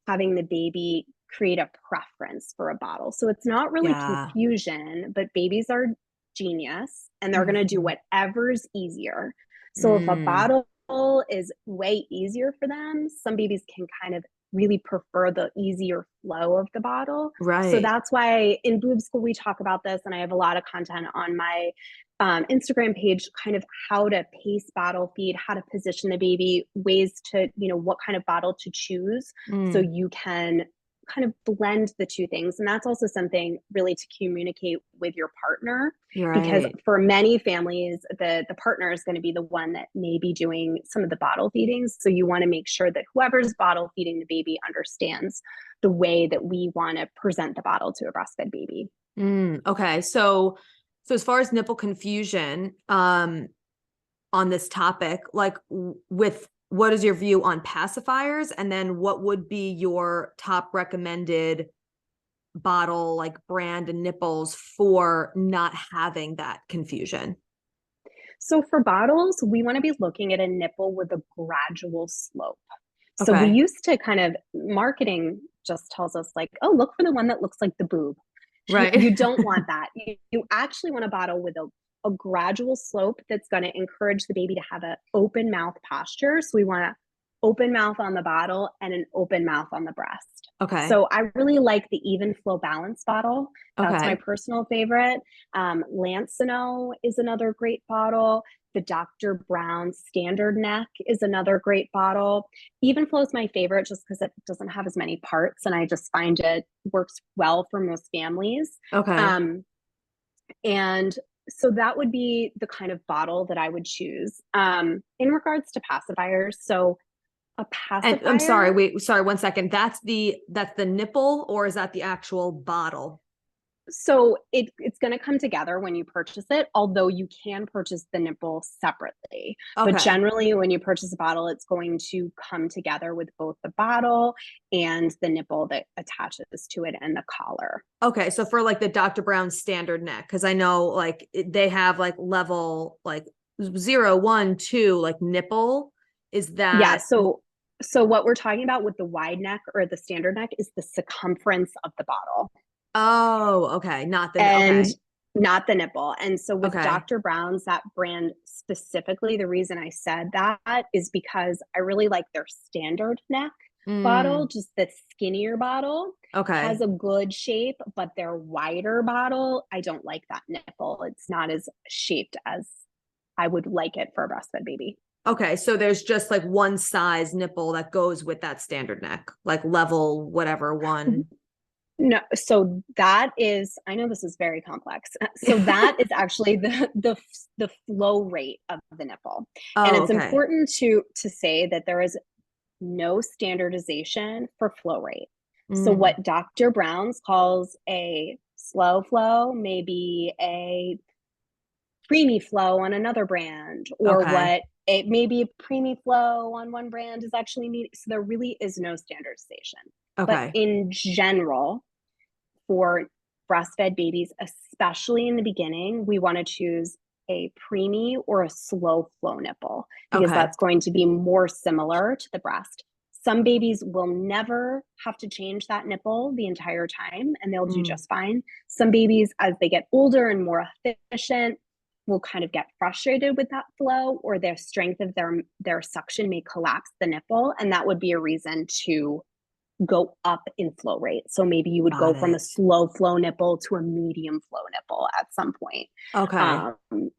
S2: having the baby create a preference for a bottle. So it's not really confusion, but babies are genius and they're going to do whatever's easier. So if a bottle is way easier for them, some babies can kind of really prefer the easier flow of the bottle. Right. So that's why in Boob School, we talk about this, and I have a lot of content on my Instagram page, kind of how to pace bottle feed, how to position the baby, ways to, what kind of bottle to choose. So you can kind of blend the two things. And that's also something really to communicate with your partner, because for many families, the partner is going to be the one that may be doing some of the bottle feedings. So you want to make sure that whoever's bottle feeding the baby understands the way that we want to present the bottle to a breastfed baby.
S1: Okay. So as far as nipple confusion, on this topic, what is your view on pacifiers? And then what would be your top recommended bottle, like brand and nipples for not having that confusion?
S2: So for bottles, we want to be looking at a nipple with a gradual slope. So we
S1: Okay.
S2: used to kind of, marketing just tells us like, oh, look for the one that looks like the boob.
S1: Right.
S2: You don't want that. You actually want a bottle with a gradual slope that's going to encourage the baby to have an open mouth posture. So we want an open mouth on the bottle and an open mouth on the breast.
S1: Okay.
S2: So I really like the Even Flow Balance bottle. That's my
S1: Okay.
S2: personal favorite. Lancino is another great bottle. The Dr. Brown Standard Neck is another great bottle. Even Flow is my favorite just because it doesn't have as many parts, and I just find it works well for most families.
S1: Okay.
S2: And so that would be the kind of bottle that I would choose. In regards to pacifiers, so a pacifier.
S1: And I'm sorry, wait, sorry, 1 second. That's the nipple, or is that the actual bottle?
S2: So it's going to come together when you purchase it, although you can purchase the nipple separately.
S1: Okay.
S2: But generally, when you purchase a bottle, it's going to come together with both the bottle and the nipple that attaches to it and the collar.
S1: Okay. So for like the Dr. Brown Standard Neck, because I know like they have like level like 0, 1, 2, like nipple. Is that?
S2: Yeah. So what we're talking about with the wide neck or the standard neck is the circumference of the bottle.
S1: Oh, okay. Not the
S2: not the nipple. And so with
S1: Okay.
S2: Dr. Brown's, that brand specifically, the reason I said that is because I really like their standard neck bottle, just the skinnier bottle.
S1: Okay.
S2: Has a good shape, but their wider bottle, I don't like that nipple. It's not as shaped as I would like it for a breastfed baby.
S1: Okay. So there's just like one size nipple that goes with that standard neck, like level whatever one.
S2: No, so that is, I know this is very complex. So that is actually the flow rate of the nipple.
S1: Oh,
S2: and it's
S1: okay.
S2: important to say that there is no standardization for flow rate. So what Dr. Brown's calls a slow flow may be a preemie flow on another brand, or what it may be a preemie flow on one brand is actually needed. So there really is no standardization. But in general, for breastfed babies, especially in the beginning, we want to choose a preemie or a slow flow nipple because that's going to be more similar to the breast. Some babies will never have to change that nipple the entire time and they'll do just fine. Some babies, as they get older and more efficient, will kind of get frustrated with that flow, or their strength of their suction may collapse the nipple, and that would be a reason to go up in flow rate. So maybe you would go from a slow flow nipple to a medium flow nipple at some point.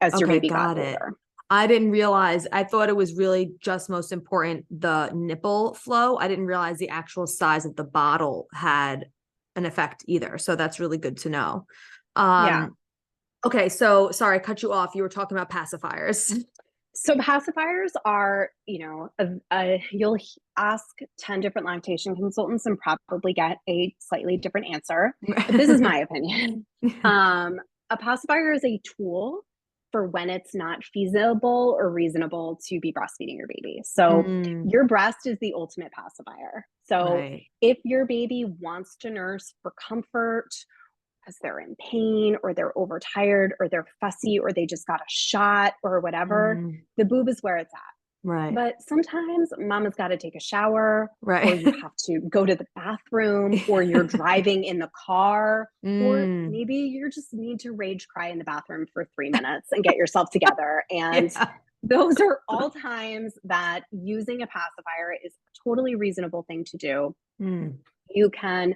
S2: As your baby got older.
S1: I didn't realize, I thought it was really just most important the nipple flow. I didn't realize the actual size of the bottle had an effect either. So that's really good to know.
S2: Yeah.
S1: Okay. So sorry, I cut you off. You were talking about pacifiers.
S2: So pacifiers are, you'll ask 10 different lactation consultants and probably get a slightly different answer. But this is my opinion. A pacifier is a tool for when it's not feasible or reasonable to be breastfeeding your baby. So your breast is the ultimate pacifier. So if your baby wants to nurse for comfort, because they're in pain or they're overtired or they're fussy or they just got a shot or whatever, the boob is where it's at.
S1: Right.
S2: But sometimes mama's got to take a shower, or you have to go to the bathroom, or you're driving in the car, or maybe you just need to rage cry in the bathroom for 3 minutes and get yourself together. And those are all times that using a pacifier is a totally reasonable thing to do. You can,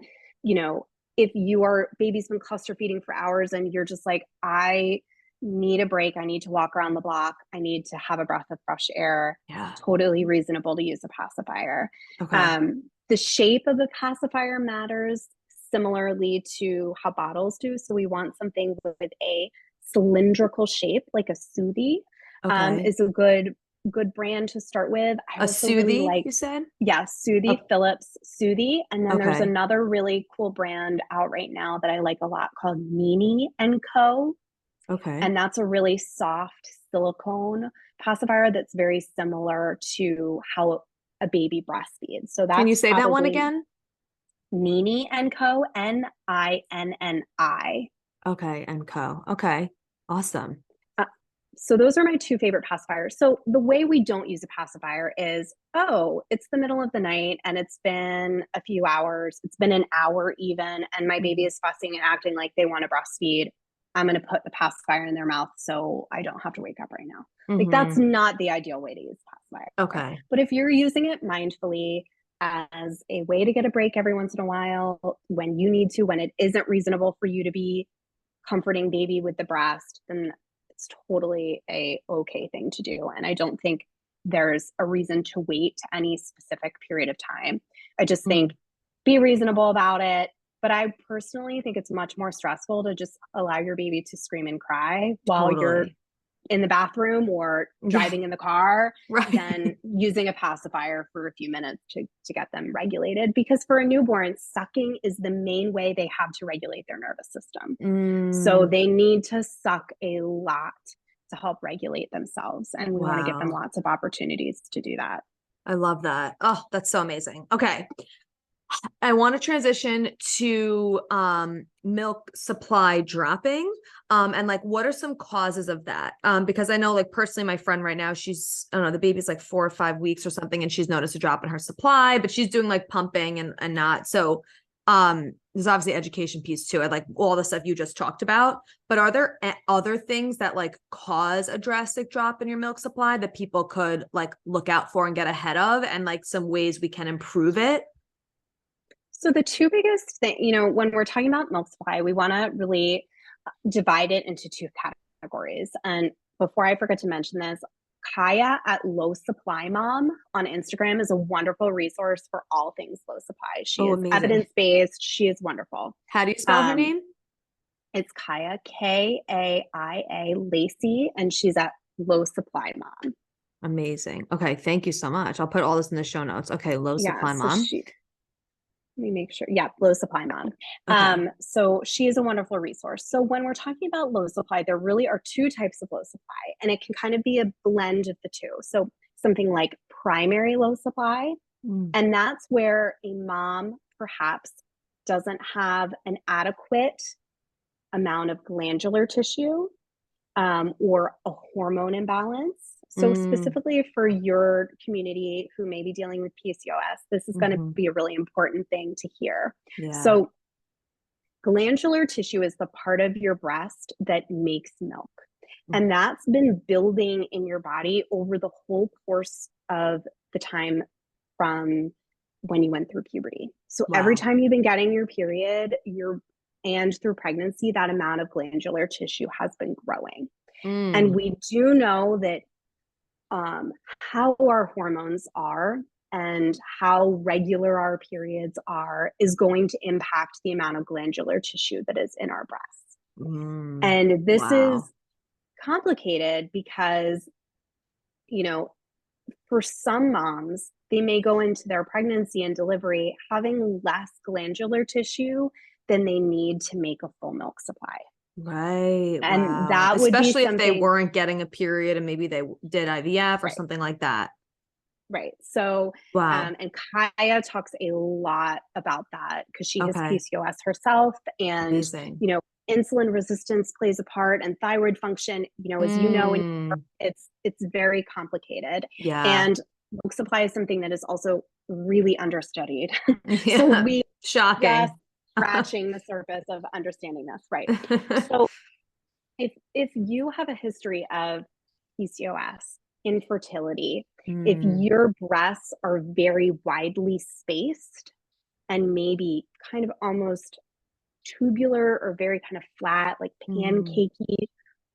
S2: if your baby's been cluster feeding for hours and you're just like, I need a break, I need to walk around the block, I need to have a breath of fresh air, totally reasonable to use a pacifier. The shape of the pacifier matters similarly to how bottles do. So we want something with a cylindrical shape, like a Soothie is a good brand to start with. I also
S1: Soothie,
S2: really like,
S1: you said?
S2: Yeah, Soothie, Philips Soothie. And then there's another really cool brand out right now that I like a lot called Nini & Co. And that's a really soft silicone pacifier that's very similar to how a baby breastfeeds. So that's,
S1: can you say that one again?
S2: Nini and Co, Ninni.
S1: Okay. And Co. Okay. Awesome.
S2: So those are my two favorite pacifiers. So the way we don't use a pacifier is, oh, it's the middle of the night and it's been a few hours. It's been an hour even, and my baby is fussing and acting like they want to breastfeed. I'm going to put the pacifier in their mouth so I don't have to wake up right now. Like that's not the ideal way to use pacifier.
S1: Okay.
S2: But if you're using it mindfully as a way to get a break every once in a while, when you need to, when it isn't reasonable for you to be comforting baby with the breast, then it's totally a okay thing to do. And I don't think there's a reason to wait to any specific period of time. I just think be reasonable about it. But I personally think it's much more stressful to just allow your baby to scream and cry while you're in the bathroom or driving in the car than using a pacifier for a few minutes to get them regulated. Because for a newborn, sucking is the main way they have to regulate their nervous system. So they need to suck a lot to help regulate themselves. And we want to give them lots of opportunities to do that.
S1: I love that. Oh, that's so amazing. Okay. I want to transition to milk supply dropping. And like, what are some causes of that? Because I know, like, personally, my friend right now, she's, I don't know, the baby's like 4 or 5 weeks or something, and she's noticed a drop in her supply, but she's doing like pumping and not. So there's obviously education piece too. I like all the stuff you just talked about, but are there other things that like cause a drastic drop in your milk supply that people could like look out for and get ahead of, and like some ways we can improve it?
S2: So the two biggest things, when we're talking about milk supply, we want to really divide it into two categories. And before I forget to mention this, Kaya at Low Supply Mom on Instagram is a wonderful resource for all things low supply. She is evidence-based. She is wonderful.
S1: How do you spell her name?
S2: It's Kaya, Kaia Lacey, and she's at Low Supply Mom.
S1: Amazing. Okay. Thank you so much. I'll put all this in the show notes. Okay. Low Supply Mom.
S2: Let me make sure. Yeah, Low Supply Mom. Okay. So she is a wonderful resource. So when we're talking about low supply, there really are two types of low supply, and it can kind of be a blend of the two. So something like primary low supply, and that's where a mom perhaps doesn't have an adequate amount of glandular tissue or a hormone imbalance. So specifically for your community who may be dealing with PCOS, this is going to be a really important thing to hear. So glandular tissue is the part of your breast that makes milk. And that's been building in your body over the whole course of the time from when you went through puberty. So every time you've been getting your period, and through pregnancy, that amount of glandular tissue has been growing. And we do know that how our hormones are and how regular our periods are is going to impact the amount of glandular tissue that is in our breasts. And this is complicated because, for some moms, they may go into their pregnancy and delivery having less glandular tissue than they need to make a full milk supply.
S1: Right.
S2: And that would
S1: especially
S2: be
S1: if they weren't getting a period and maybe they did IVF or something like that.
S2: Right. So, and Kaya talks a lot about that because she has PCOS herself, and, insulin resistance plays a part, and thyroid function, as it's very complicated. And milk supply is something that is also really understudied. So
S1: shocking.
S2: Scratching the surface of understanding this, right? So if you have a history of PCOS, infertility, if your breasts are very widely spaced and maybe kind of almost tubular or very kind of flat, like pancakey,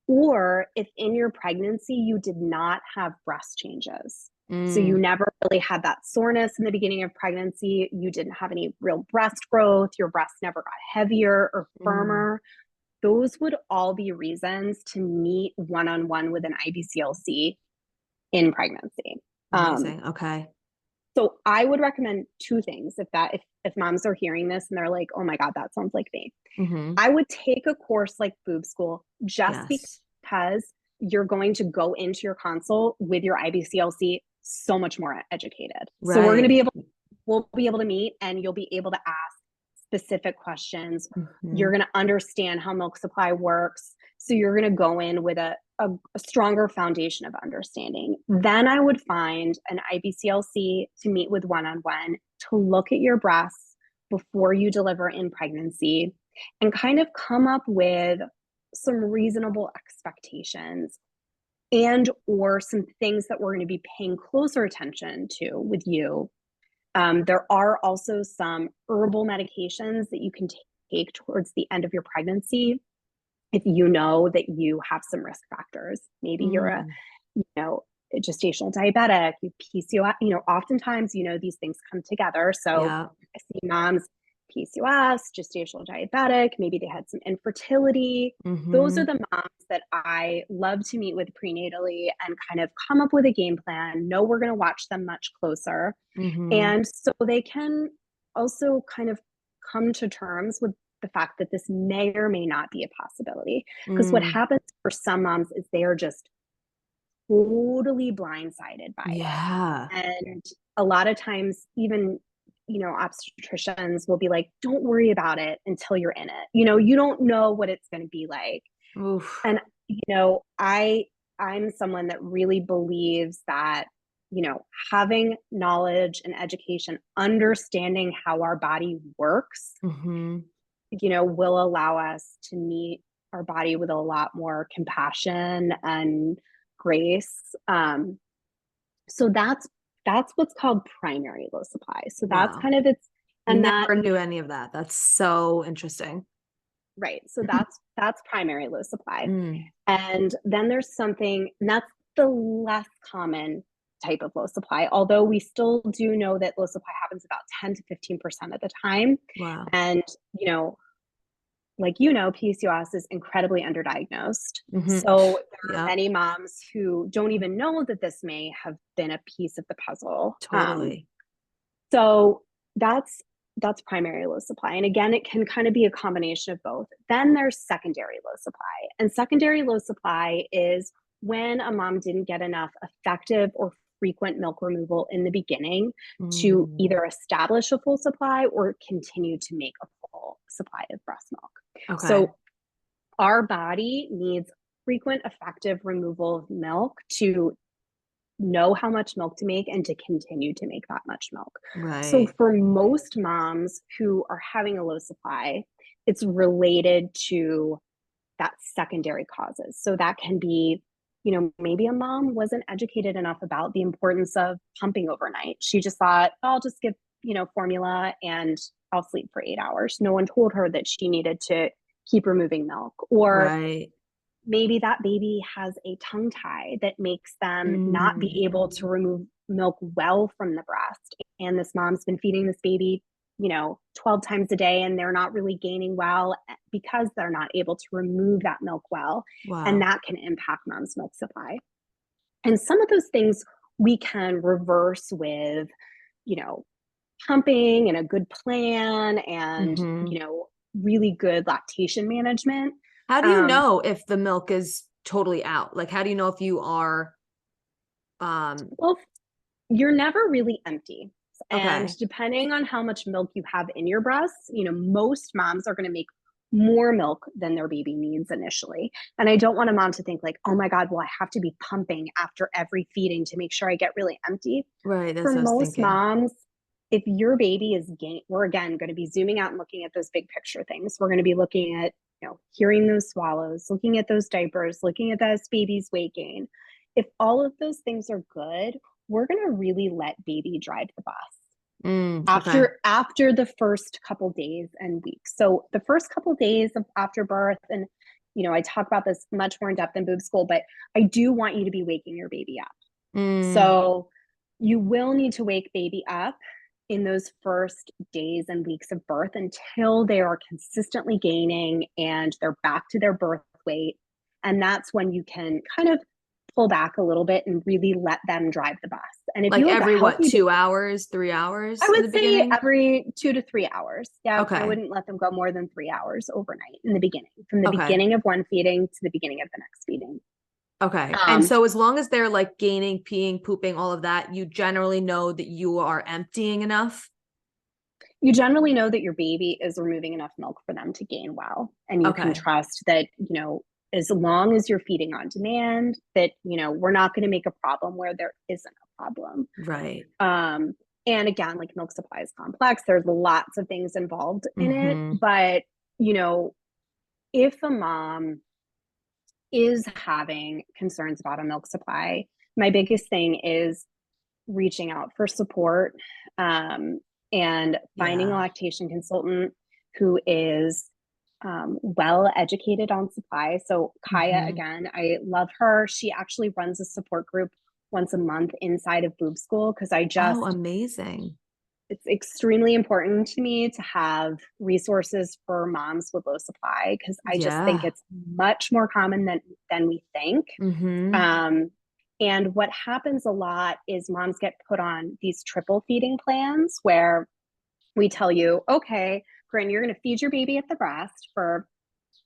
S2: or if in your pregnancy you did not have breast changes, so you never really had that soreness in the beginning of pregnancy, you didn't have any real breast growth, your breasts never got heavier or firmer, those would all be reasons to meet one-on-one with an IBCLC in pregnancy.
S1: Amazing. Okay.
S2: So I would recommend two things if moms are hearing this and they're like, oh my God, that sounds like me. I would take a course like Boob School just because you're going to go into your consult with your IBCLC so much more educated. So we'll be able to meet, and you'll be able to ask specific questions.
S1: Mm-hmm.
S2: You're going to understand how milk supply works. So you're going to go in with a stronger foundation of understanding. Then I would find an IBCLC to meet with one-on-one to look at your breasts before you deliver in pregnancy and kind of come up with some reasonable expectations and or some things that we're going to be paying closer attention to with you. There are also some herbal medications that you can take towards the end of your pregnancy if you know that you have some risk factors. Maybe you're a gestational diabetic, you PCOS, oftentimes, these things come together. So I see moms, PCOS, gestational diabetic, maybe they had some infertility. Those are the moms that I love to meet with prenatally and kind of come up with a game plan, know we're going to watch them much closer. And so they can also kind of come to terms with the fact that this may or may not be a possibility. Because what happens for some moms is they are just totally blindsided by it. And a lot of times, even, obstetricians will be like, don't worry about it until you're in it. You don't know what it's going to be like. Oof. And, I'm someone that really believes that, having knowledge and education, understanding how our body works, will allow us to meet our body with a lot more compassion and grace. So that's what's called primary low supply. So that's kind of its,
S1: and never knew any of that. That's so interesting.
S2: Right. So that's primary low supply. And then there's something, and that's the less common type of low supply, although we still do know that low supply happens about 10 to 15% of the time.
S1: Wow.
S2: And, PCOS is incredibly underdiagnosed. So there are many moms who don't even know that this may have been a piece of the puzzle.
S1: Totally.
S2: So that's primary low supply. And again, it can kind of be a combination of both. Then there's secondary low supply. And secondary low supply is when a mom didn't get enough effective or frequent milk removal in the beginning to either establish a full supply or continue to make a full supply of breast milk. Okay. So our body needs frequent, effective removal of milk to know how much milk to make and to continue to make that much milk. Right. So for most moms who are having a low supply, it's related to that secondary causes. So that can be, maybe a mom wasn't educated enough about the importance of pumping overnight. She just thought, I'll just give, formula and I'll sleep for 8 hours. No one told her that she needed to keep removing milk. Or maybe that baby has a tongue tie that makes them not be able to remove milk well from the breast. And this mom's been feeding this baby, 12 times a day, and they're not really gaining well because they're not able to remove that milk well. Wow. And that can impact mom's milk supply. And some of those things we can reverse with, pumping and a good plan and, really good lactation management.
S1: How do you know if the milk is totally out? Like, how do you know if you are?
S2: Well, you're never really empty. And depending on how much milk you have in your breasts, most moms are going to make more milk than their baby needs initially. And I don't want a mom to think like, oh my God, well, I have to be pumping after every feeding to make sure I get really empty.
S1: Right. That's
S2: For
S1: what I was
S2: most
S1: thinking.
S2: moms, if your baby is we're again going to be zooming out and looking at those big picture things. We're going to be looking at, hearing those swallows, looking at those diapers, looking at this baby's weight gain. If all of those things are good, we're going to really let baby drive the bus after the first couple days and weeks. So the first couple days after birth, and I talk about this much more in depth in Boob School, but I do want you to be waking your baby up. So you will need to wake baby up in those first days and weeks of birth until they are consistently gaining and they're back to their birth weight. And that's when you can kind of pull back a little bit and really let them drive the bus. And if
S1: like
S2: you
S1: every 2 hours, 3 hours?
S2: I would say every 2 to 3 hours. Yeah. Okay. I wouldn't let them go more than 3 hours overnight in the beginning, from the beginning of one feeding to the beginning of the next feeding.
S1: Okay. And so as long as they're like gaining, peeing, pooping, all of that, you generally know that you are emptying enough?
S2: You generally know that your baby is removing enough milk for them to gain well. And you can trust that, as long as you're feeding on demand, that, we're not going to make a problem where there isn't a problem.
S1: Right.
S2: And again, like milk supply is complex. There's lots of things involved in it. But, if a mom is having concerns about a milk supply, my biggest thing is reaching out for support, and finding a lactation consultant who is well educated on supply. So Kaya, again, I love her. She actually runs a support group once a month inside of Boob School, because
S1: oh, amazing.
S2: It's extremely important to me to have resources for moms with low supply, because I just think it's much more common than we think. And what happens a lot is moms get put on these triple feeding plans where we tell you, okay, Corinne, you're going to feed your baby at the breast for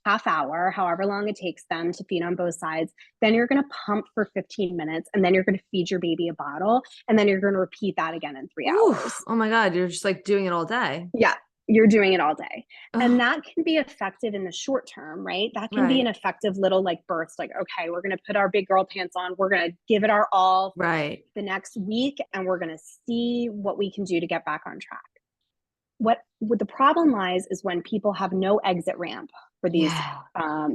S2: half hour, however long it takes them to feed on both sides. Then you're going to pump for 15 minutes, and then you're going to feed your baby a bottle, and then you're going to repeat that again in 3 hours.
S1: Oh my God. You're just like doing it all day.
S2: Yeah. You're doing it all day. And that can be effective in the short term, right? That can be an effective little like burst, like, okay, we're going to put our big girl pants on. We're going to give it our all the next week, and we're going to see what we can do to get back on track. What the problem lies is when people have no exit ramp for these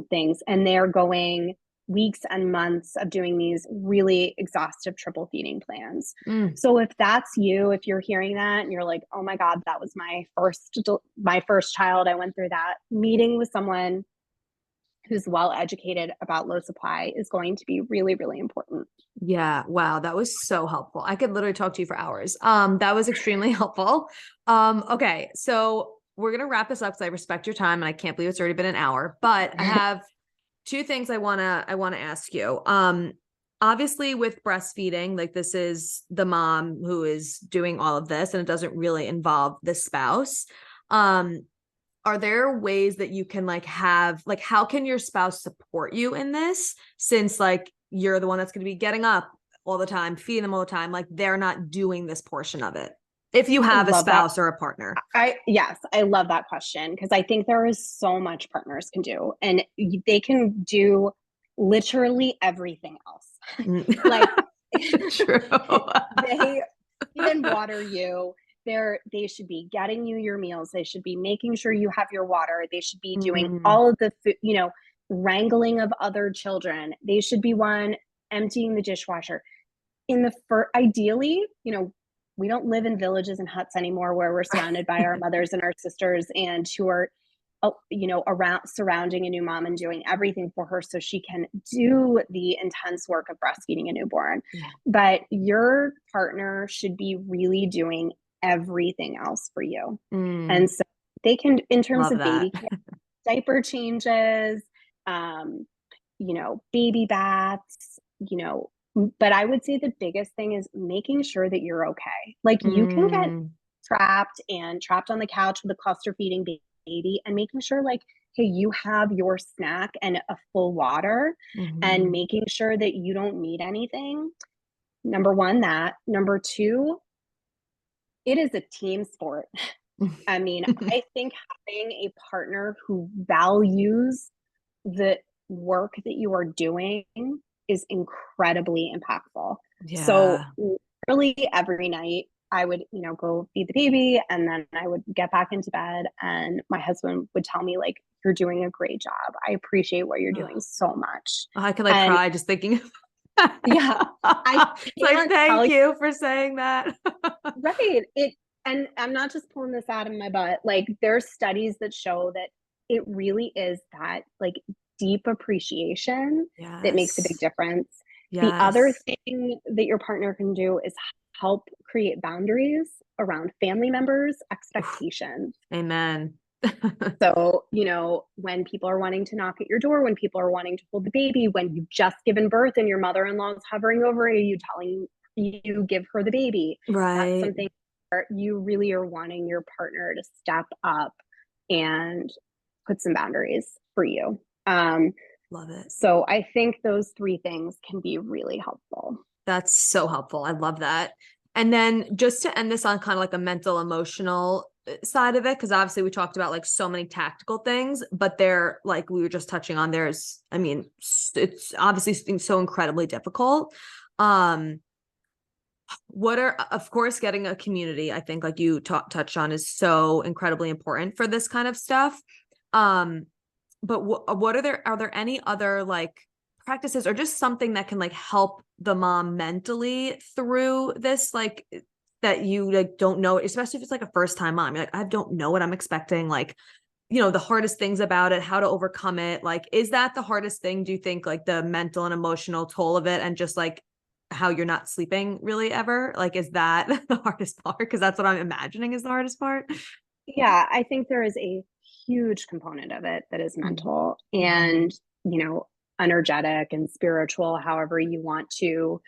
S2: things, and they're going weeks and months of doing these really exhaustive triple feeding plans. So if that's you, if you're hearing that and you're like, oh my God, that was my first child, I went through that, meeting with someone who's well educated about low supply is going to be really, really important.
S1: Yeah. Wow. That was so helpful. I could literally talk to you for hours. That was extremely helpful. Okay. So we're going to wrap this up because I respect your time and I can't believe it's already been an hour, but I have two things I want to ask you. Obviously with breastfeeding, like this is the mom who is doing all of this and it doesn't really involve the spouse. Are there ways that you can how can your spouse support you in this, since like you're the one that's going to be getting up all the time, feeding them all the time, like they're not doing this portion of it, if you have a spouse or a partner?
S2: Yes, I love that question, because I think there is so much partners can do, and they can do literally everything else. Like
S1: true.
S2: They even water you. They should be getting you your meals. They should be making sure you have your water. They should be doing all of the food, wrangling of other children. They should be emptying the dishwasher. Ideally, we don't live in villages and huts anymore where we're surrounded by our mothers and our sisters, and who are, around surrounding a new mom and doing everything for her so she can do the intense work of breastfeeding a newborn. But your partner should be really doing everything else for you. And so they can, in terms of baby care, diaper changes, baby baths, but I would say the biggest thing is making sure that you're okay. Like you can get trapped on the couch with a cluster feeding baby, and making sure like, hey, you have your snack and a full water, and making sure that you don't need anything. Number one, that. Number two, it is a team sport. I mean, I think having a partner who values the work that you are doing is incredibly impactful. So literally every night I would, go feed the baby, and then I would get back into bed, and my husband would tell me like, you're doing a great job. I appreciate what you're doing so much.
S1: I could cry just thinking.
S2: It's
S1: like, thank you for saying that.
S2: Right. And I'm not just pulling this out of my butt. Like there's studies that show that it really is that like deep appreciation that makes a big difference. The other thing that your partner can do is help create boundaries around family members' expectations.
S1: Amen.
S2: So, when people are wanting to knock at your door, when people are wanting to hold the baby, when you've just given birth and your mother-in-law is hovering over you, telling you give her the baby.
S1: Right.
S2: That's something where you really are wanting your partner to step up and put some boundaries for you.
S1: Love it.
S2: So I think those three things can be really helpful.
S1: That's so helpful. I love that. And then just to end this on kind of like a mental, emotional side of it, because obviously we talked about like so many tactical things, but they're like we were just touching on, there's, I mean, it's obviously so incredibly difficult. What are, of course, getting a community, I think like you touched on, is so incredibly important for this kind of stuff. But what are there any other like practices or just something that can like help the mom mentally through this, like that you like don't know, especially if it's like a first time mom, you're like, I don't know what I'm expecting, like, you know, the hardest things about it, how to overcome it. Like, is that the hardest thing, do you think, like the mental and emotional toll of it, and just like how you're not sleeping really ever? Like, is that the hardest part? Because that's what I'm imagining is the hardest part.
S2: Yeah, I think there is a huge component of it that is mental and, you know, energetic and spiritual, however you want to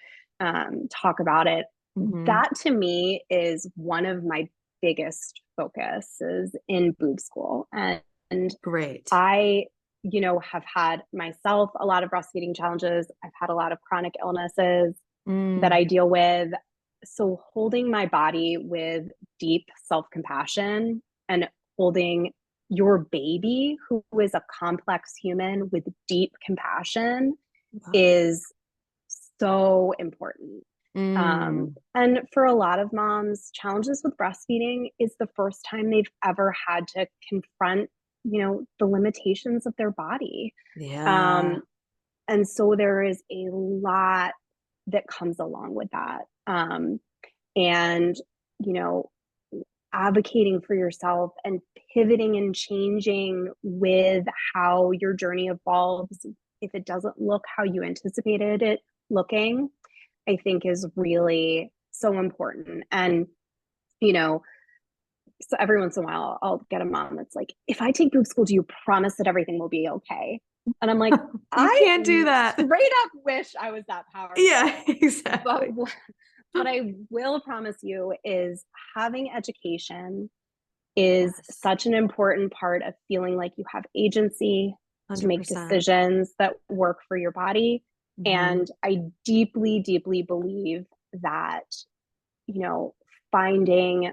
S2: talk about it. That to me is one of my biggest focuses in Boob School. And
S1: Great.
S2: I, you know, have had myself a lot of breastfeeding challenges. I've had a lot of chronic illnesses that I deal with. So holding my body with deep self-compassion and holding your baby, who is a complex human, with deep compassion is so important. And for a lot of moms, challenges with breastfeeding is the first time they've ever had to confront, you know, the limitations of their body.
S1: Yeah.
S2: And so there is a lot that comes along with that. And, you know, advocating for yourself and pivoting and changing with how your journey evolves, if it doesn't look how you anticipated it looking, I think is really so important. And, you know, so every once in a while I'll get a mom that's like, if I take Boob School, do you promise that everything will be okay? And I'm like,
S1: you can't do that.
S2: Straight up wish I was that powerful.
S1: Yeah, exactly.
S2: But what I will promise you is having education is such an important part of feeling like you have agency 100%. To make decisions that work for your body. And I deeply, deeply believe that, you know, finding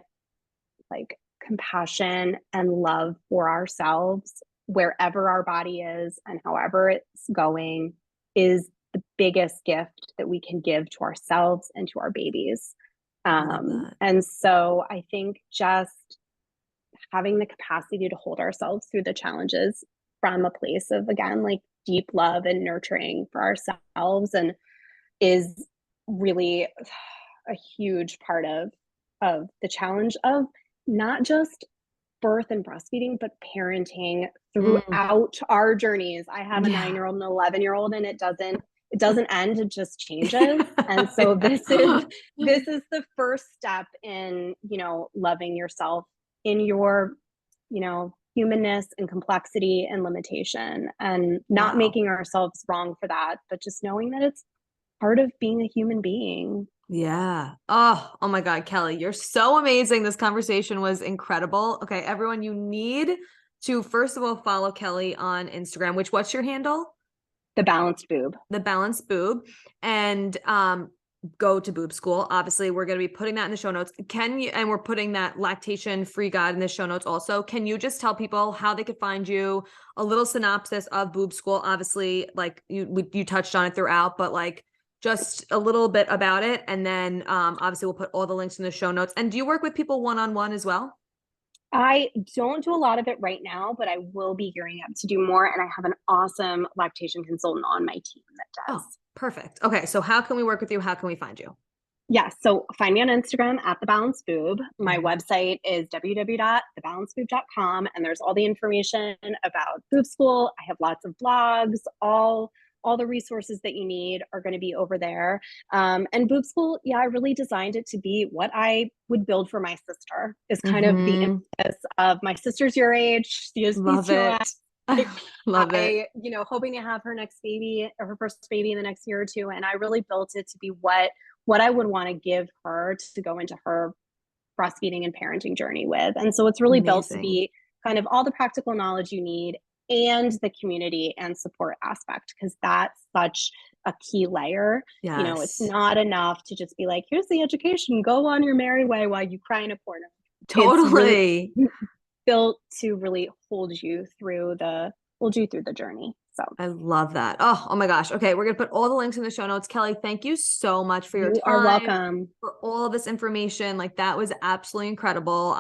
S2: like compassion and love for ourselves wherever our body is and however it's going is the biggest gift that we can give to ourselves and to our babies. And so I think just having the capacity to hold ourselves through the challenges from a place of, again, like deep love and nurturing for ourselves and is really a huge part of the challenge of not just birth and breastfeeding, but parenting throughout our journeys. I have a 9-year-old and an 11-year-old, and it doesn't end, it just changes. And so this is the first step in, you know, loving yourself in your, you know, humanness and complexity and limitation, and not making ourselves wrong for that, but just knowing that it's part of being a human being.
S1: Yeah. Oh my God, Kelly, you're so amazing. This conversation was incredible. Okay, everyone, you need to first of all follow Kelly on Instagram, what's your handle?
S2: The Balanced Boob.
S1: The Balanced Boob. And go to Boob School. Obviously, we're going to be putting that in the show notes. And we're putting that lactation free guide in the show notes also. Can you just tell people how they could find you, a little synopsis of Boob School? Obviously, like you touched on it throughout, but like just a little bit about it. And then obviously we'll put all the links in the show notes. And do you work with people one-on-one as well?
S2: I don't do a lot of it right now, but I will be gearing up to do more. And I have an awesome lactation consultant on my team that does.
S1: Oh, perfect. Okay. So how can we work with you? How can we find you?
S2: Yeah. So find me on Instagram at The Balanced Boob. My website is www.thebalancedboob.com. And there's all the information about Boob School. I have lots of blogs, all the resources that you need are going to be over there. And Boob School, yeah, I really designed it to be what I would build for my sister, is kind of the impetus of my sister's your age. She is
S1: Love it. Love it.
S2: You know, hoping to have her next baby or her first baby in the next year or two. And I really built it to be what I would want to give her to go into her breastfeeding and parenting journey with. And so it's really built to be kind of all the practical knowledge you need and the community and support aspect, because that's such a key layer. You know, it's not enough to just be like, here's the education, go on your merry way while you cry in a corner.
S1: Totally.
S2: It's really built to really hold you through the journey. So
S1: I love that. Oh my gosh. Okay. We're going to put all the links in the show notes. Kelly, thank you so much for your
S2: you are
S1: time,
S2: welcome.
S1: for all of this information. Like that was absolutely incredible.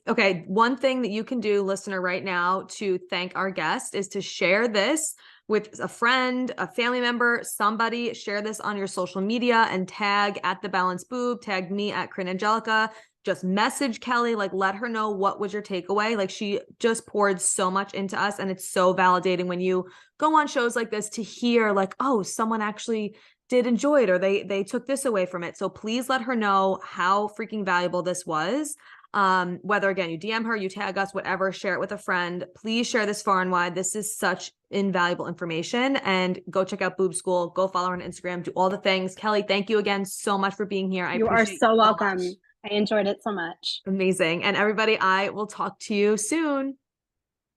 S1: Okay. One thing that you can do, listener, right now to thank our guest is to share this with a friend, a family member, somebody. Share this on your social media and tag at The Balanced Boob, tag me at Corinne Angelica. Just message Kelly, like let her know what was your takeaway. Like she just poured so much into us, and it's so validating when you go on shows like this to hear like, oh, someone actually did enjoy it, or they took this away from it. So please let her know how freaking valuable this was. Whether again you DM her, you tag us, whatever, share it with a friend. Please share this far and wide. This is such invaluable information. And go check out Boob School, go follow her on Instagram, do all the things. Kelly, thank you again so much for being here.
S2: You are so welcome. I enjoyed it so much.
S1: Amazing. And everybody, I will talk to you soon.